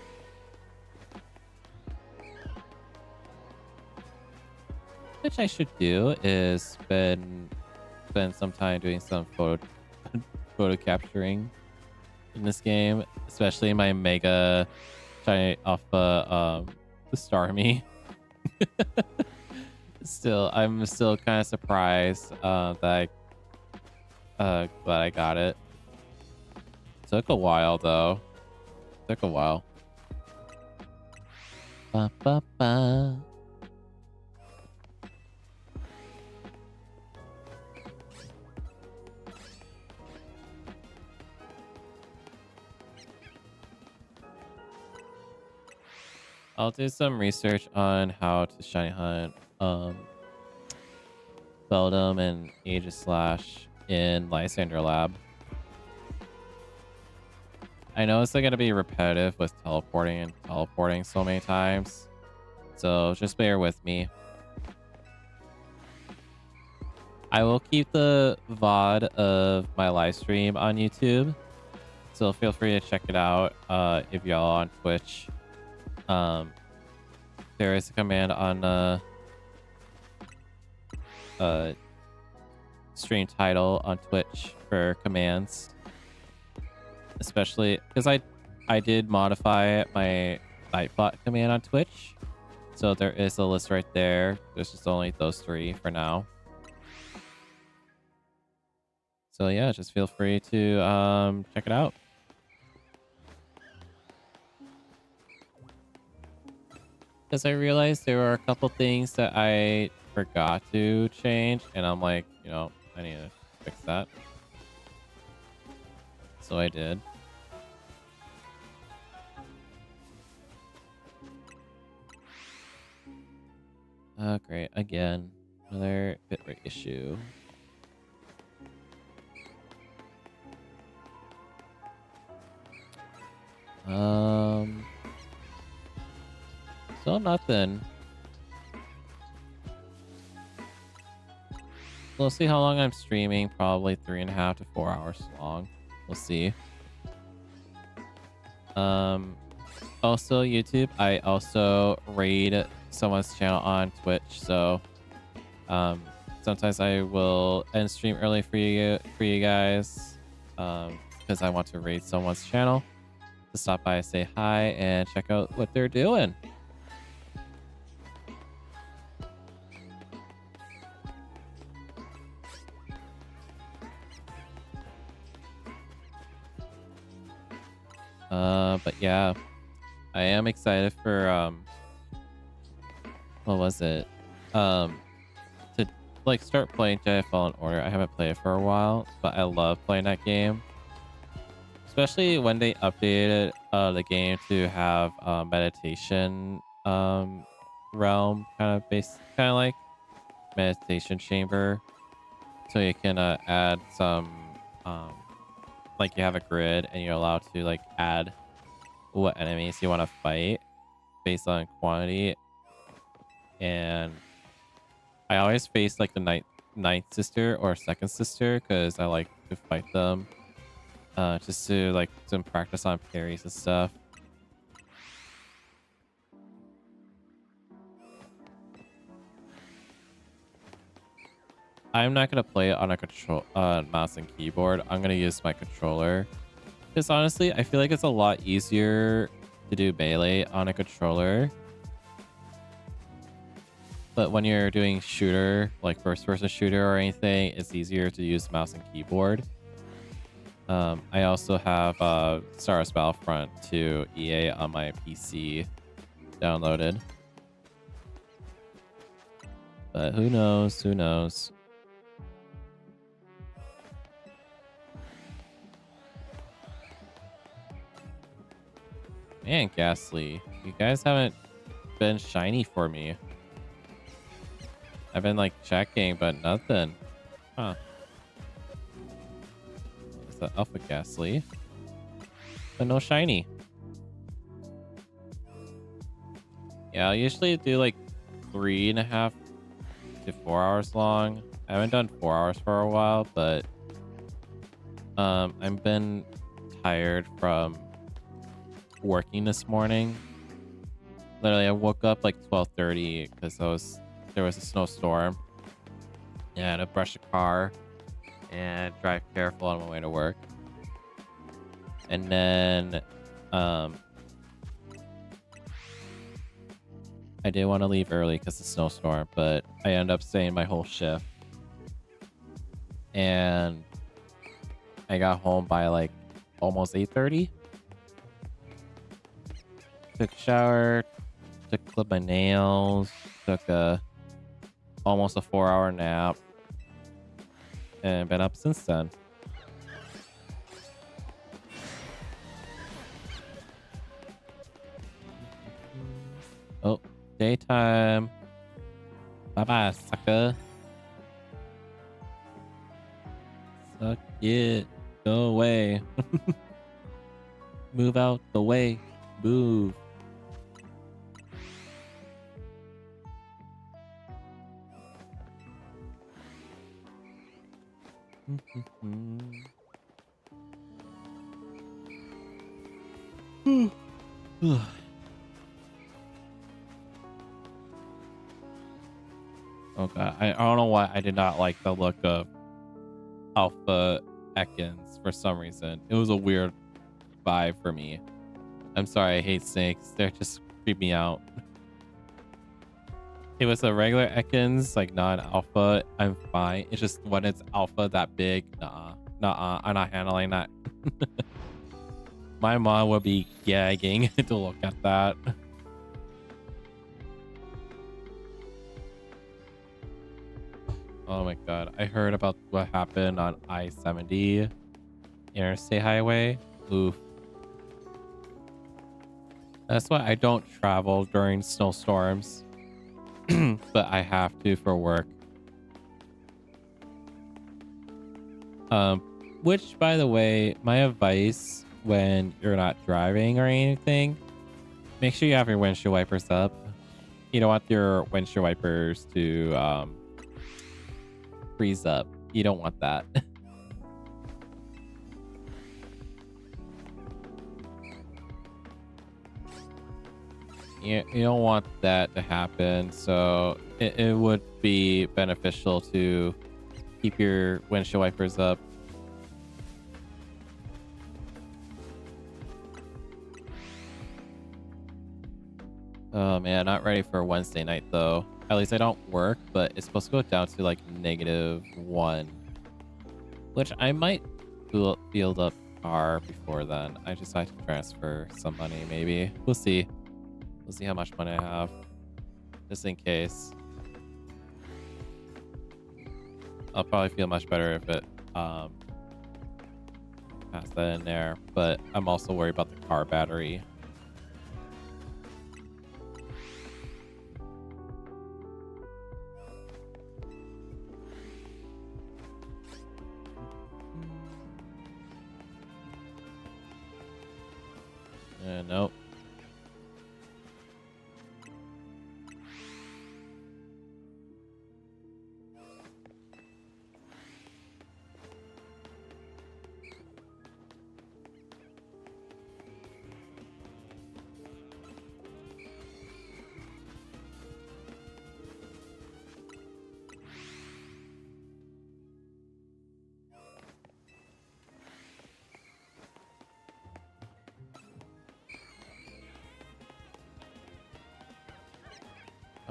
Speaker 1: Which I should do is spend some time doing some photo capturing in this game, especially my Mega shiny off the Starmie. I'm still kind of surprised that I got it. Took a while though. Took a while. Ba, ba, ba. I'll do some research on how to shiny hunt Beldum and Aegislash in Lysander Lab. I know it's going to be repetitive with teleporting so many times, so just bear with me. I will keep the VOD of my live stream on YouTube, so feel free to check it out if y'all on Twitch. There is a command on stream title on Twitch for commands, especially because I did modify my Nightbot command on Twitch, so there is a list right there. There's just only those 3 for now. So yeah, just feel free to check it out. Because I realized there were a couple things that I forgot to change, and I'm like, you know, I need to fix that. So I did. Oh, great. Again, another bitrate issue. Still nothing. We'll see how long I'm streaming. Probably 3.5 to 4 hours long. We'll see. Also YouTube, I also raid someone's channel on Twitch, so sometimes I will end stream early for you guys, because I want to raid someone's channel. To stop by, say hi, and check out what they're doing. But yeah, I am excited for what was it? To like start playing Jedi Fallen Order. I haven't played it for a while, but I love playing that game. Especially when they updated the game to have meditation realm kind of like meditation chamber, so you can add some um like you have a grid and you're allowed to like add what enemies you want to fight based on quantity. And I always face like the ninth sister or second sister because I like to fight them, just to like some practice on parries and stuff. I'm not gonna play it on a mouse and keyboard. I'm gonna use my controller because honestly, I feel like it's a lot easier to do melee on a controller. But when you're doing shooter, like first-person shooter or anything, it's easier to use mouse and keyboard. I also have Star Wars Battlefront 2 EA on my PC downloaded. But who knows? Who knows? Man, Ghastly, you guys haven't been shiny for me. I've been like checking, but nothing. Huh. It's the Alpha Ghastly. But no shiny. Yeah, I usually do like 3.5 to 4 hours long. I haven't done 4 hours for a while, but I've been tired from working this morning. Literally, I woke up like 12:30 because there was a snowstorm, and I had to brush the car and drive careful on my way to work. And then I didn't want to leave early because of the snowstorm, but I ended up staying my whole shift, and I got home by like almost 8:30. Took a shower, took a clip my nails, took almost a 4-hour nap, and been up since then. Oh, daytime. Bye bye, sucker. Suck it. Go away. Move out the way. Move. Oh god, I don't know why I did not like the look of Alpha Ekans for some reason. It was a weird vibe for me. I'm sorry, I hate snakes. They're just creep me out. It was a regular Ekans, like non-alpha, I'm fine. It's just when it's alpha that big, nah, I'm not handling that. My mom would be gagging to look at that. Oh my god, I heard about what happened on I-70 Interstate Highway. Oof. That's why I don't travel during snowstorms. But I have to for work. Which, by the way, my advice when you're not driving or anything, make sure you have your windshield wipers up. You don't want your windshield wipers to freeze up. You don't want that. You don't want that to happen, so it would be beneficial to keep your windshield wipers up. Oh man, not ready for Wednesday night though. At least I don't work, but it's supposed to go down to like -1, which I might field up car before then. I just have to transfer some money maybe. We'll see. We'll see how much money I have, just in case. I'll probably feel much better if it pass that in there, but I'm also worried about the car battery. Nope.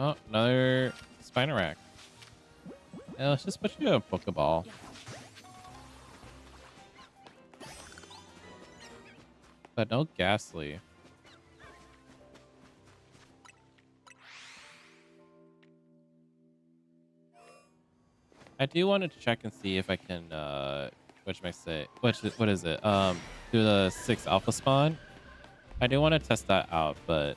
Speaker 1: Oh, another Spinarak. Yeah, let's just put you in a Pokeball. But no Ghastly. I do want to check and see if I can, what should I say? What is it? Do the 6 Alpha Spawn. I do want to test that out, but,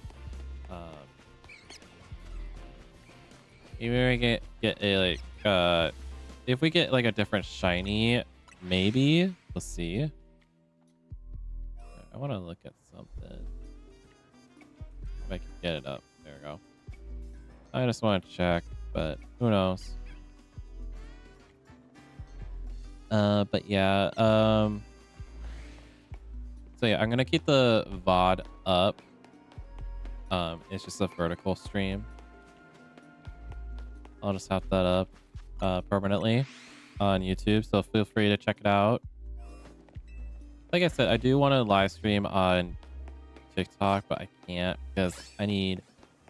Speaker 1: even if we get a, like, if we get, like, a different shiny, maybe. We'll see. I want to look at something. If I can get it up. There we go. I just want to check, but who knows? But yeah, so yeah, I'm gonna keep the VOD up. It's just a vertical stream. I'll just have that up permanently on YouTube, so feel free to check it out. Like I said, I do want to live stream on TikTok, but I can't because I need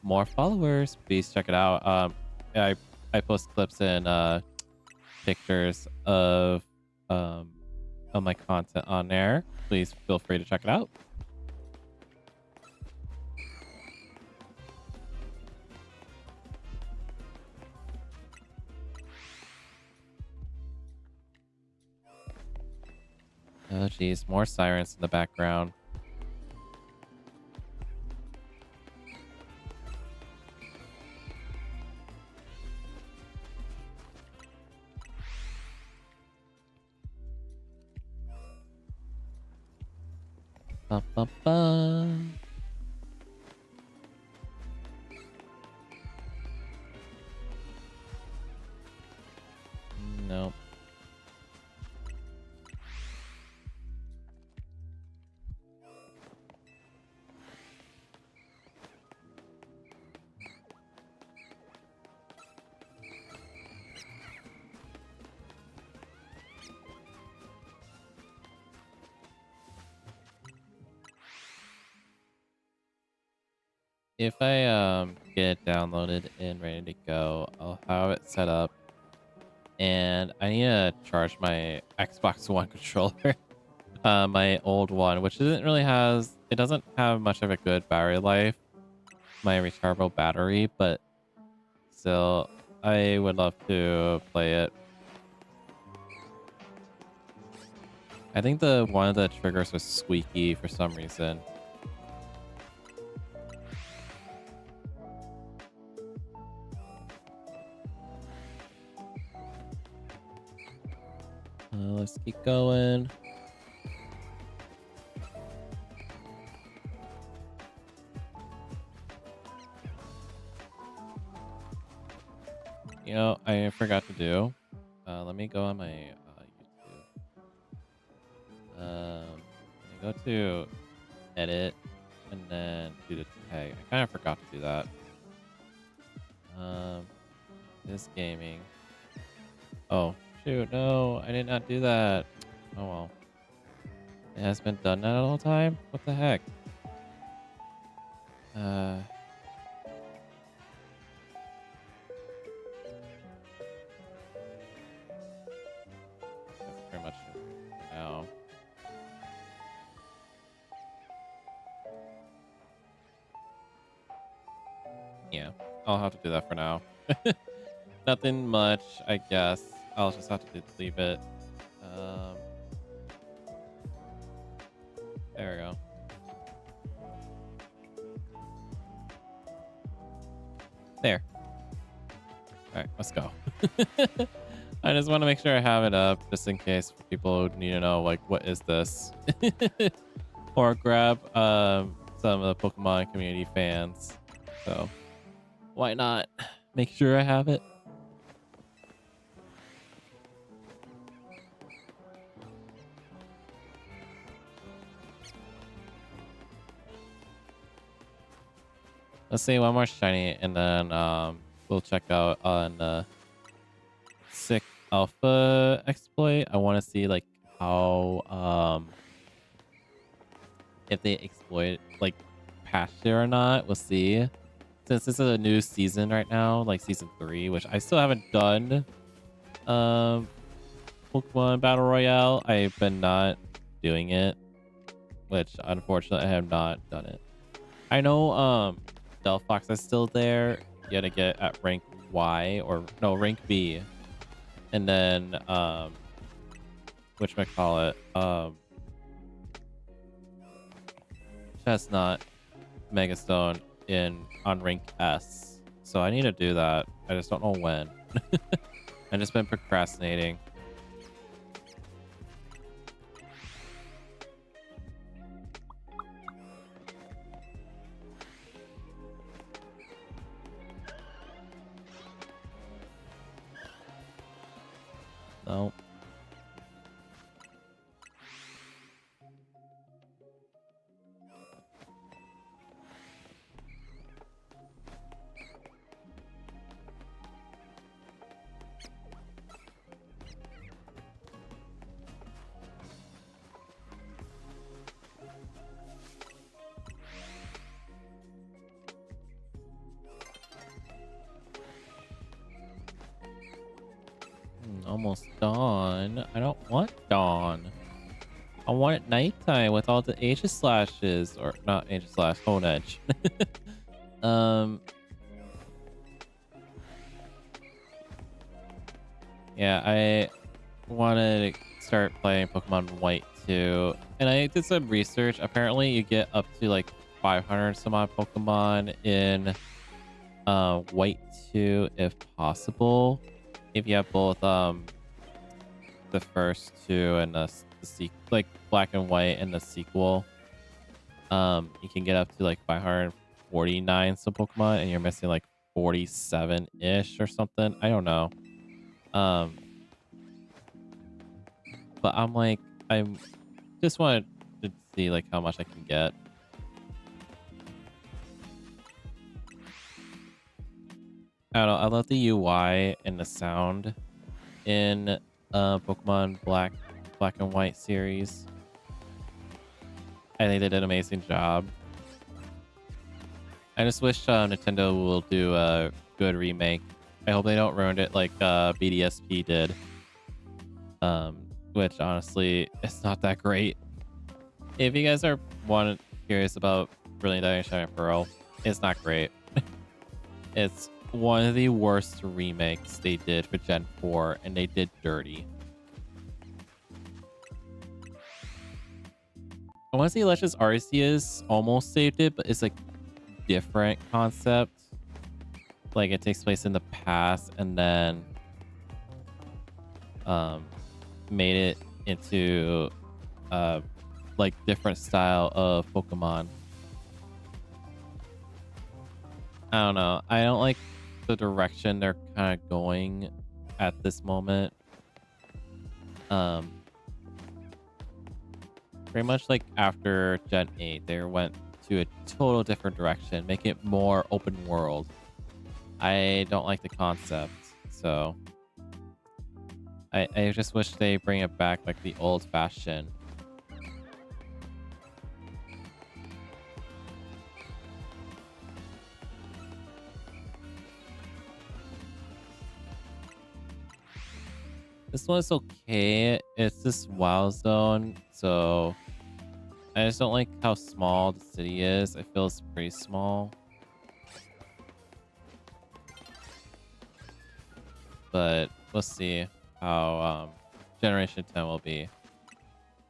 Speaker 1: more followers. Please check it out. I post clips and pictures of my content on there. Please feel free to check it out. Oh geez, more sirens in the background. Ba, ba, ba. Nope. If I get it downloaded and ready to go, I'll have it set up. And I need to charge my Xbox One controller, my old one, which it doesn't have much of a good battery life, my rechargeable battery, but still, I would love to play it. I think one of the triggers was squeaky for some reason. Let's keep going. You know, I forgot to do. Let me go on my YouTube. Let me go to edit and then do the tag. I kind of forgot to do that. This gaming. Oh. Shoot, no, I did not do that. Oh well. It has been done that all the time? What the heck? That's pretty much it for now. Yeah, I'll have to do that for now. Nothing much, I guess. I'll just have to leave it. There we go. There. All right, let's go. I just want to make sure I have it up just in case for people who need to know, like, what is this? Or grab some of the Pokemon community fans. So why not make sure I have it? Let's see one more shiny, and then we'll check out on sick alpha exploit. I want to see like how if they exploit like patch it or not. We'll see. Since this is a new season right now, like season 3, which I still haven't done. Pokemon Battle Royale. I've been not doing it, which unfortunately I have not done it. I know Delphox is still there. You gotta get at rank Y or no rank B, and then whatchamacallit, Chestnut Megastone on rank S. So I need to do that. I just don't know when. I've just been procrastinating. No. Almost dawn. I don't want dawn. I want it nighttime with all the Aegis slashes, or not Aegis slash, Hone Edge. Yeah, I wanted to start playing Pokemon White too, and I did some research. Apparently, you get up to like 500 some odd Pokemon in White 2 if possible. If you have both the first two and the like Black and White and the sequel, you can get up to like 549 some Pokemon, and you're missing like 47 ish or something. I don't know. But I'm like, I'm just wanted to see like how much I can get. I don't know. I love the UI and the sound in Pokemon Black and White series. I think they did an amazing job. I just wish Nintendo will do a good remake. I hope they don't ruin it like BDSP did. Which honestly, it's not that great. If you guys are curious about Brilliant Diamond Shining Pearl, it's not great. It's one of the worst remakes they did for Gen 4, and they did dirty. I want to say Legends Arceus almost saved it, but it's like different concept. Like it takes place in the past and then made it into like different style of Pokemon. I don't know. I don't like the direction they're kind of going at this moment. Pretty much like after Gen 8, they went to a total different direction, make it more open world. I don't like the concept, so I just wish they bring it back like the old fashioned. This one's okay. It's this wild zone, so I just don't like how small the city is. It feels pretty small. But we'll see how Generation 10 will be.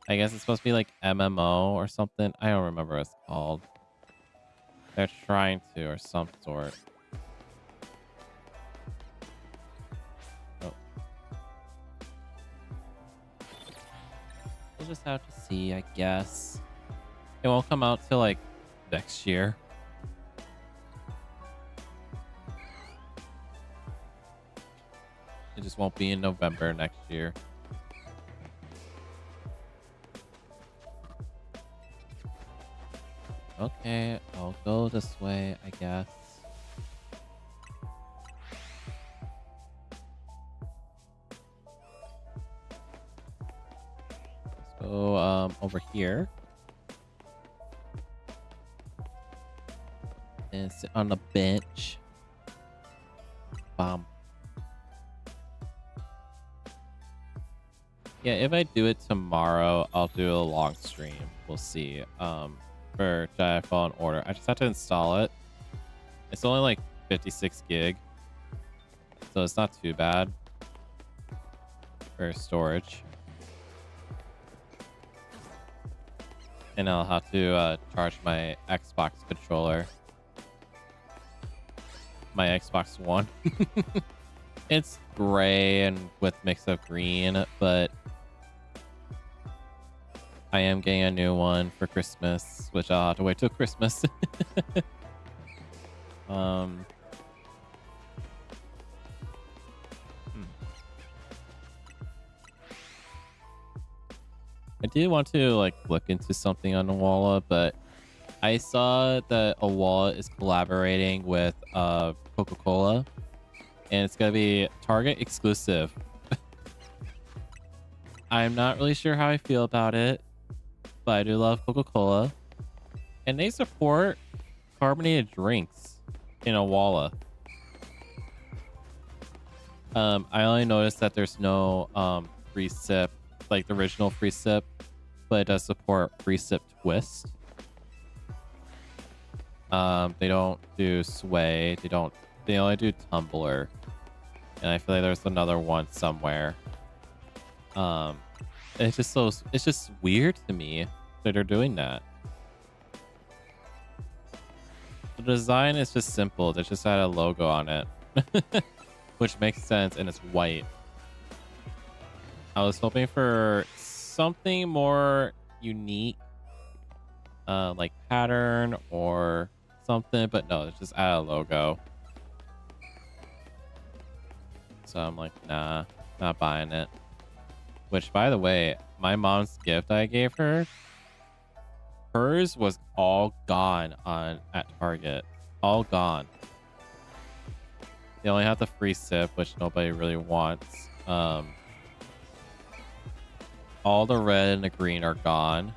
Speaker 1: I guess it's supposed to be like MMO or something. I don't remember what it's called. They're trying to, or some sort. Oh. We'll just have to see, I guess. It won't come out till like next year. It just won't be in November next year. Okay, I'll go this way, I guess. So, over here. And sit on the bench. Bomb. Yeah, if I do it tomorrow, I'll do a long stream. We'll see. For Jedi Fallen Order. I just have to install it. It's only like 56 gig. So it's not too bad for storage. And I'll have to charge my Xbox controller. My Xbox One. It's gray and with mix of green, but I am getting a new one for Christmas, which I'll have to wait till Christmas. I did want to like look into something on Awala, but I saw that Awala is collaborating with Coca-Cola, and it's gonna be Target exclusive. I'm not really sure how I feel about it, but I do love Coca-Cola, and they support carbonated drinks in Awala. I only noticed that there's no free sip, like the original free sip, but it does support free sip twist. They don't do sway. They only do tumbler, and I feel like there's another one somewhere. It's just weird to me that they're doing that. The design is just simple. They just had a logo on it, which makes sense, and it's white. I was hoping for something more unique, like pattern or something, but no, it's just add a logo. So I'm like, nah, not buying it. Which, by the way, my mom's gift I gave her, hers was all gone at Target. All gone. They only have the free sip, which nobody really wants. All the red and the green are gone.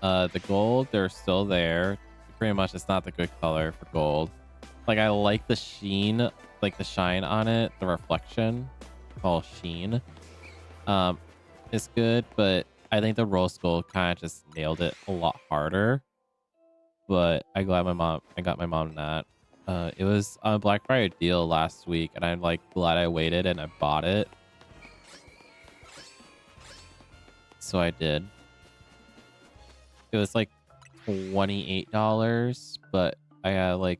Speaker 1: The gold, they're still there. Pretty much, it's not the good color for gold. Like, I like the sheen, like the shine on it, the reflection, called sheen. It's good, but I think the rose gold kind of just nailed it a lot harder. But I got my mom that. It was on a Black Friday deal last week, and I'm like glad I waited and I bought it. So I did. It was like $28, but I had like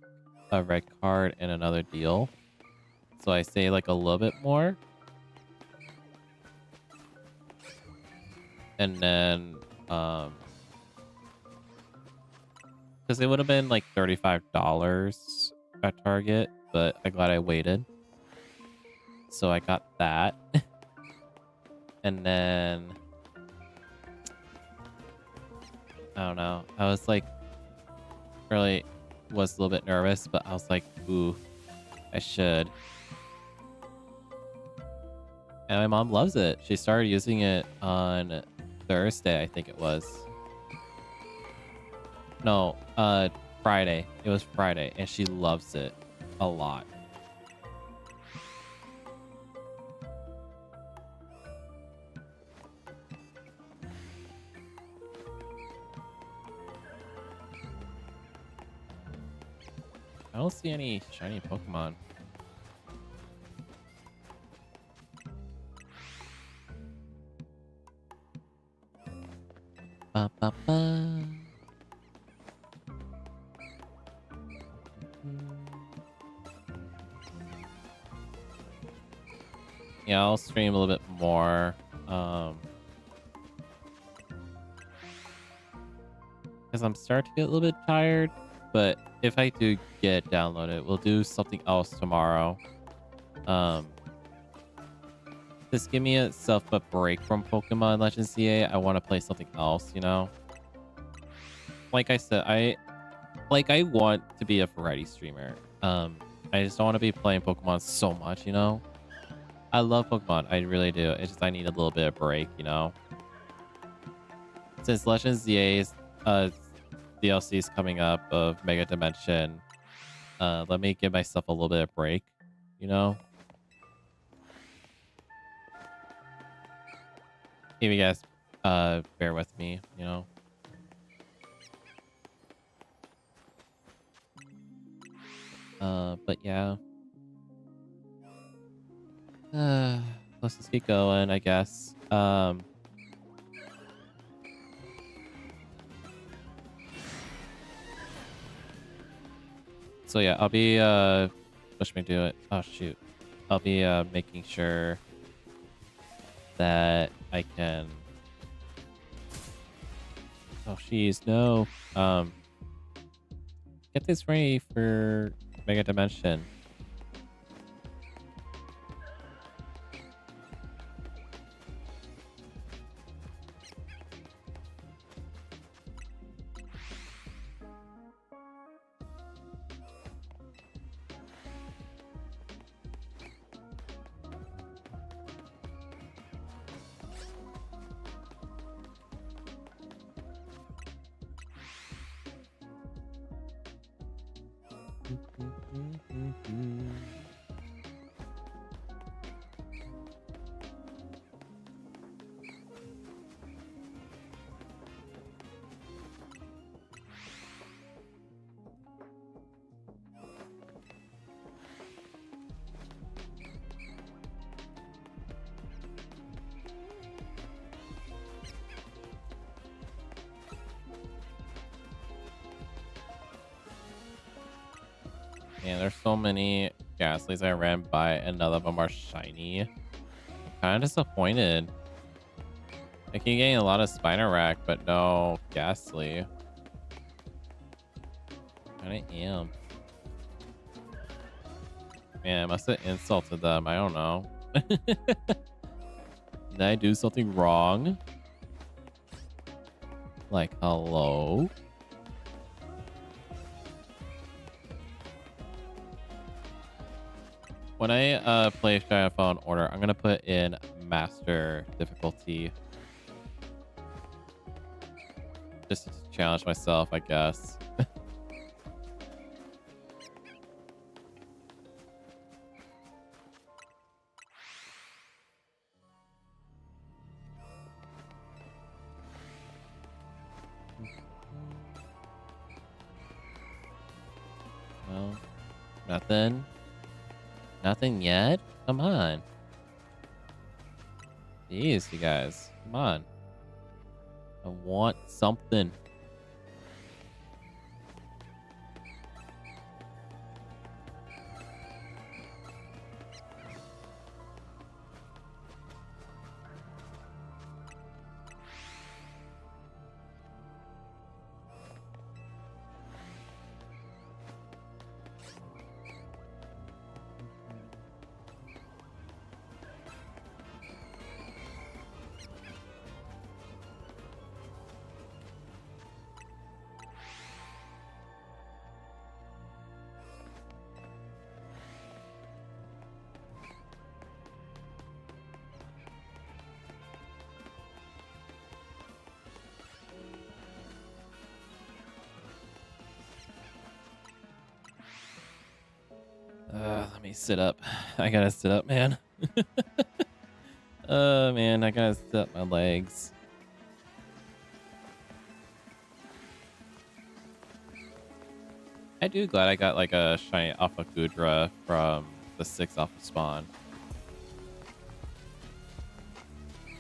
Speaker 1: a red card and another deal, so I saved like a little bit more. And then because it would have been like $35 at Target, but I'm glad I waited. So I got that. And then I don't know. I was like, really was a little bit nervous, but I was like, ooh, I should. And my mom loves it. She started using it on Thursday, I think it was. No, Friday. It was Friday, and she loves it a lot. I don't see any shiny Pokemon. Ba, ba, ba. Yeah, I'll stream a little bit more. Because because I'm starting to get a little bit tired. But if I do get downloaded, we'll do something else tomorrow. Um, just give me a break from Pokemon Legends ZA. I want to play something else, you know? Like I said, I want to be a variety streamer. I just don't want to be playing Pokemon so much, you know? I love Pokemon. I really do. It's just I need a little bit of break, you know? Since Legends ZA's DLC is coming up of Mega Dimension, let me give myself a little bit of break, you know? If you guys bear with me, you know? But yeah. Let's just keep going, I guess. So yeah, I'll be push me to do it. Oh shoot. I'll be making sure that I can. Oh jeez, no. Get this ready for Mega Dimension. Man, there's so many Ghastlies I ran by and none of them are shiny. I'm kind of disappointed. I keep getting a lot of Spinarak, but no Ghastly. Kinda am. Man, I must have insulted them. I don't know. Did I do something wrong? Like, hello? When I play Shy Fallen Order, I'm gonna put in Master difficulty. Just to challenge myself, I guess. Well, nothing. Nothing yet? Come on. Jeez, you guys. Come on. I want something. Let me sit up. I gotta sit up, man. Man, I gotta sit up my legs. I do glad I got like a shiny Alpha Gudra from the 6 Alpha spawn.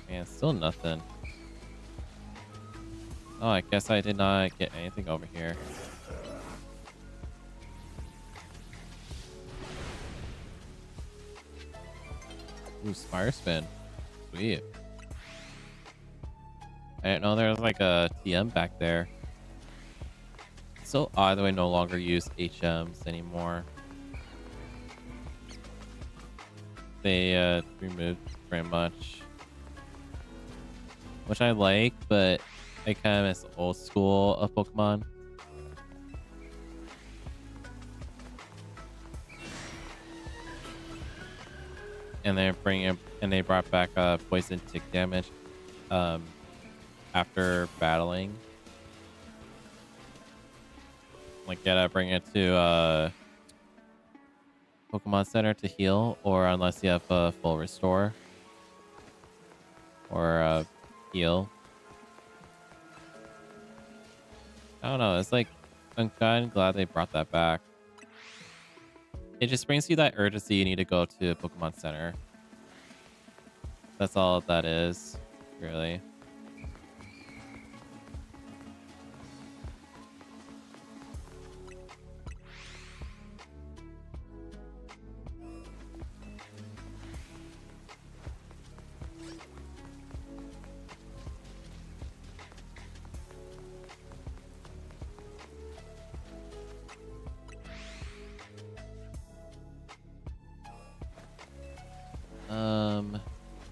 Speaker 1: Man, still nothing. Oh, I guess I did not get anything over here. Ooh, Spire Spin. Sweet. I didn't know there was like a TM back there. So odd that I no longer use HMs anymore. They removed pretty much, which I like, but I kind of miss old school of Pokemon. And they brought back poison tick damage um after battling. Like, gotta bring it to Pokemon Center to heal, or unless you have a full restore or heal. I don't know. It's like, I'm kind of glad they brought that back. It just brings you that urgency you need to go to Pokemon Center. That's all that is, really.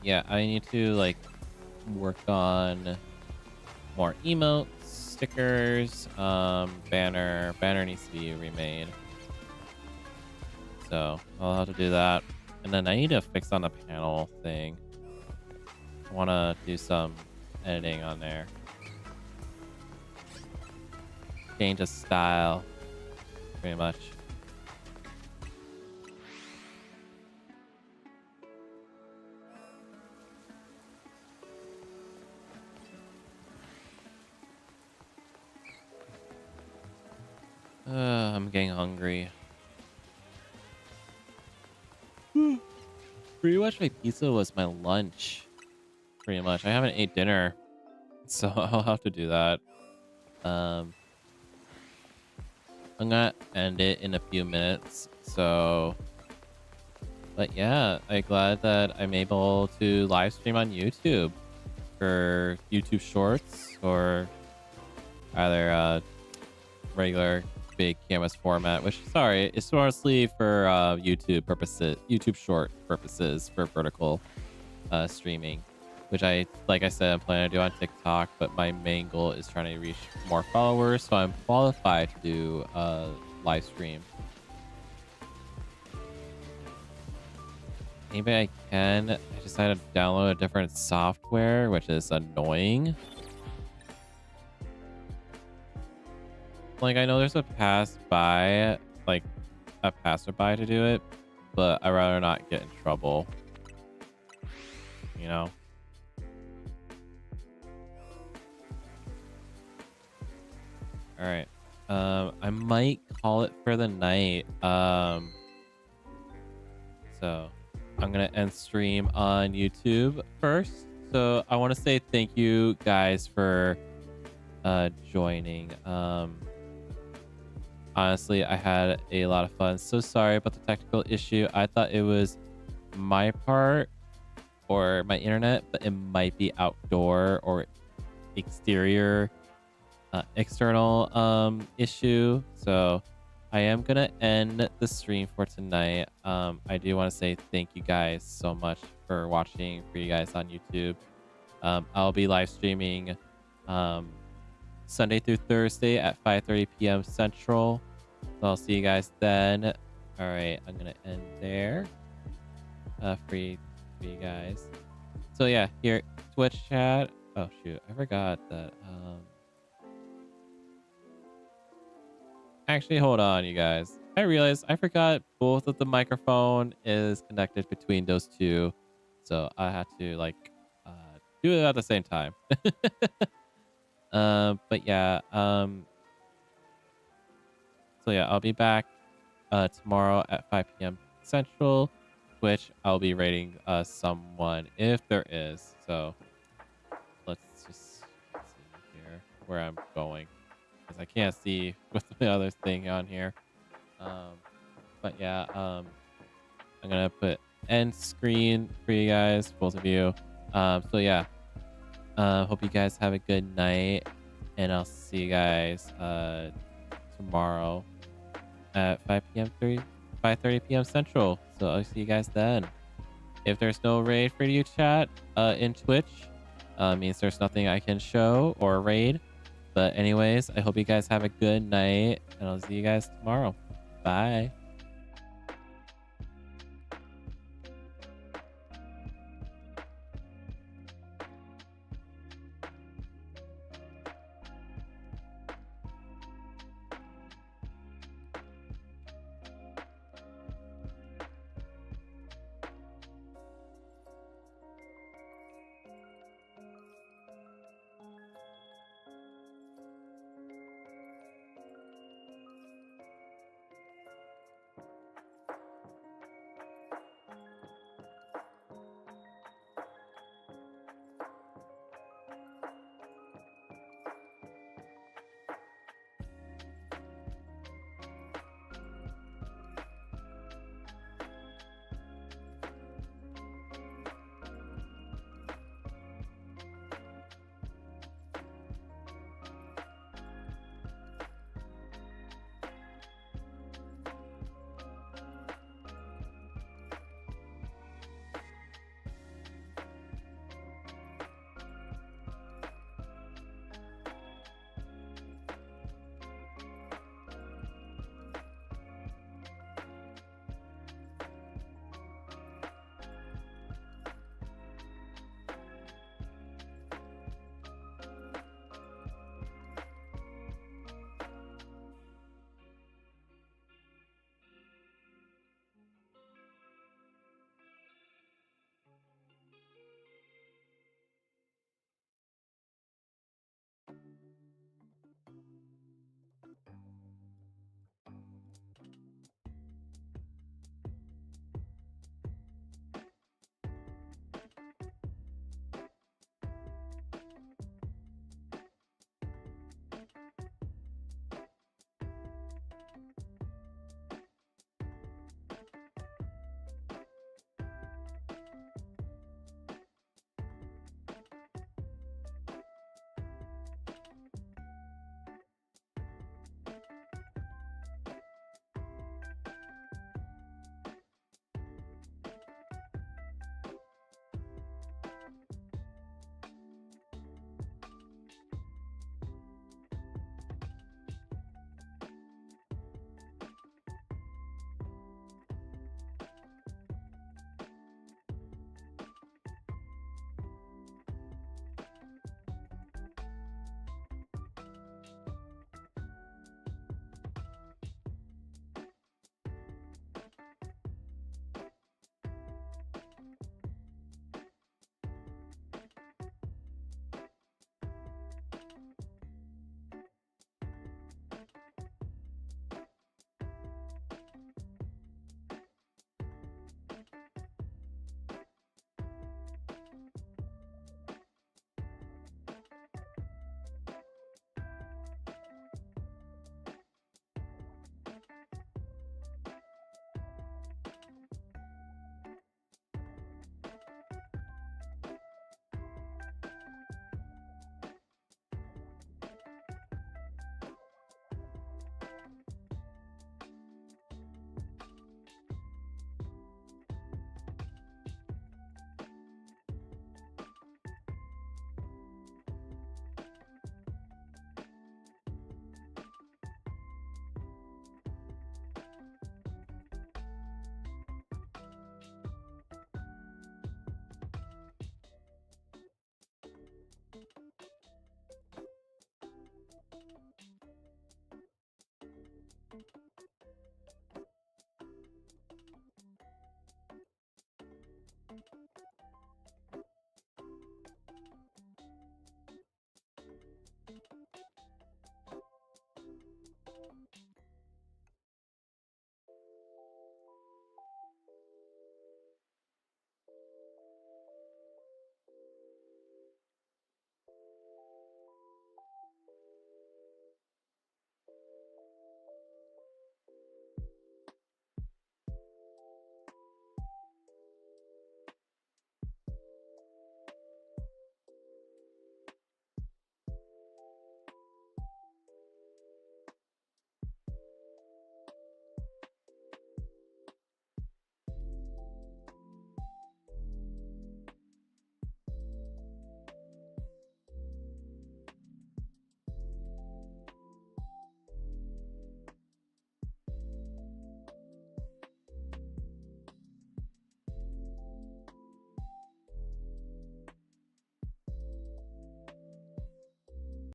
Speaker 1: Yeah, I need to like work on more emotes, stickers, banner needs to be remade. So I'll have to do that. And then I need to fix on the panel thing. I want to do some editing on there. Change of style, pretty much. I'm getting hungry. Pretty much my pizza was my lunch. Pretty much. I haven't ate dinner, so I'll have to do that. I'm gonna end it in a few minutes. So, but yeah, I'm glad that I'm able to live stream on YouTube for YouTube Shorts or either regular big canvas format, which, sorry, it's mostly for YouTube purposes, YouTube Short purposes for vertical streaming, which like I said, I'm planning to do on TikTok, but my main goal is trying to reach more followers, so I'm qualified to do live stream. Maybe I can. I decided to download a different software, which is annoying. Like, I know there's a passerby to do it, but I'd rather not get in trouble. You know? Alright. I might call it for the night. So I'm gonna end stream on YouTube first. So I want to say thank you guys for joining. Honestly, I had a lot of fun. So sorry about the technical issue. I thought it was my part or my internet, but it might be outdoor or exterior, external issue. So I am gonna end the stream for tonight. I do want to say thank you guys so much for watching, for you guys on YouTube. I'll be live streaming Sunday through Thursday at 5:30 p.m. Central. So I'll see you guys then. All right, I'm gonna end there for you guys. So yeah, here, Twitch chat. Oh shoot, I forgot that. Actually, hold on, you guys. I realized I forgot both of the microphone is connected between those two, so I had to like do it at the same time. But yeah, so yeah, I'll be back tomorrow at 5 p.m. Central. Twitch, I'll be rating someone if there is. So let's just see here where I'm going, because I can't see with the other thing on here. But yeah, I'm gonna put end screen for you guys, both of you. So yeah, hope you guys have a good night, and I'll see you guys tomorrow at 5:30 p.m. Central. So I'll see you guys then. If there's no raid for you, chat, in Twitch, means there's nothing I can show or raid. But anyways, I hope you guys have a good night, and I'll see you guys tomorrow. Bye.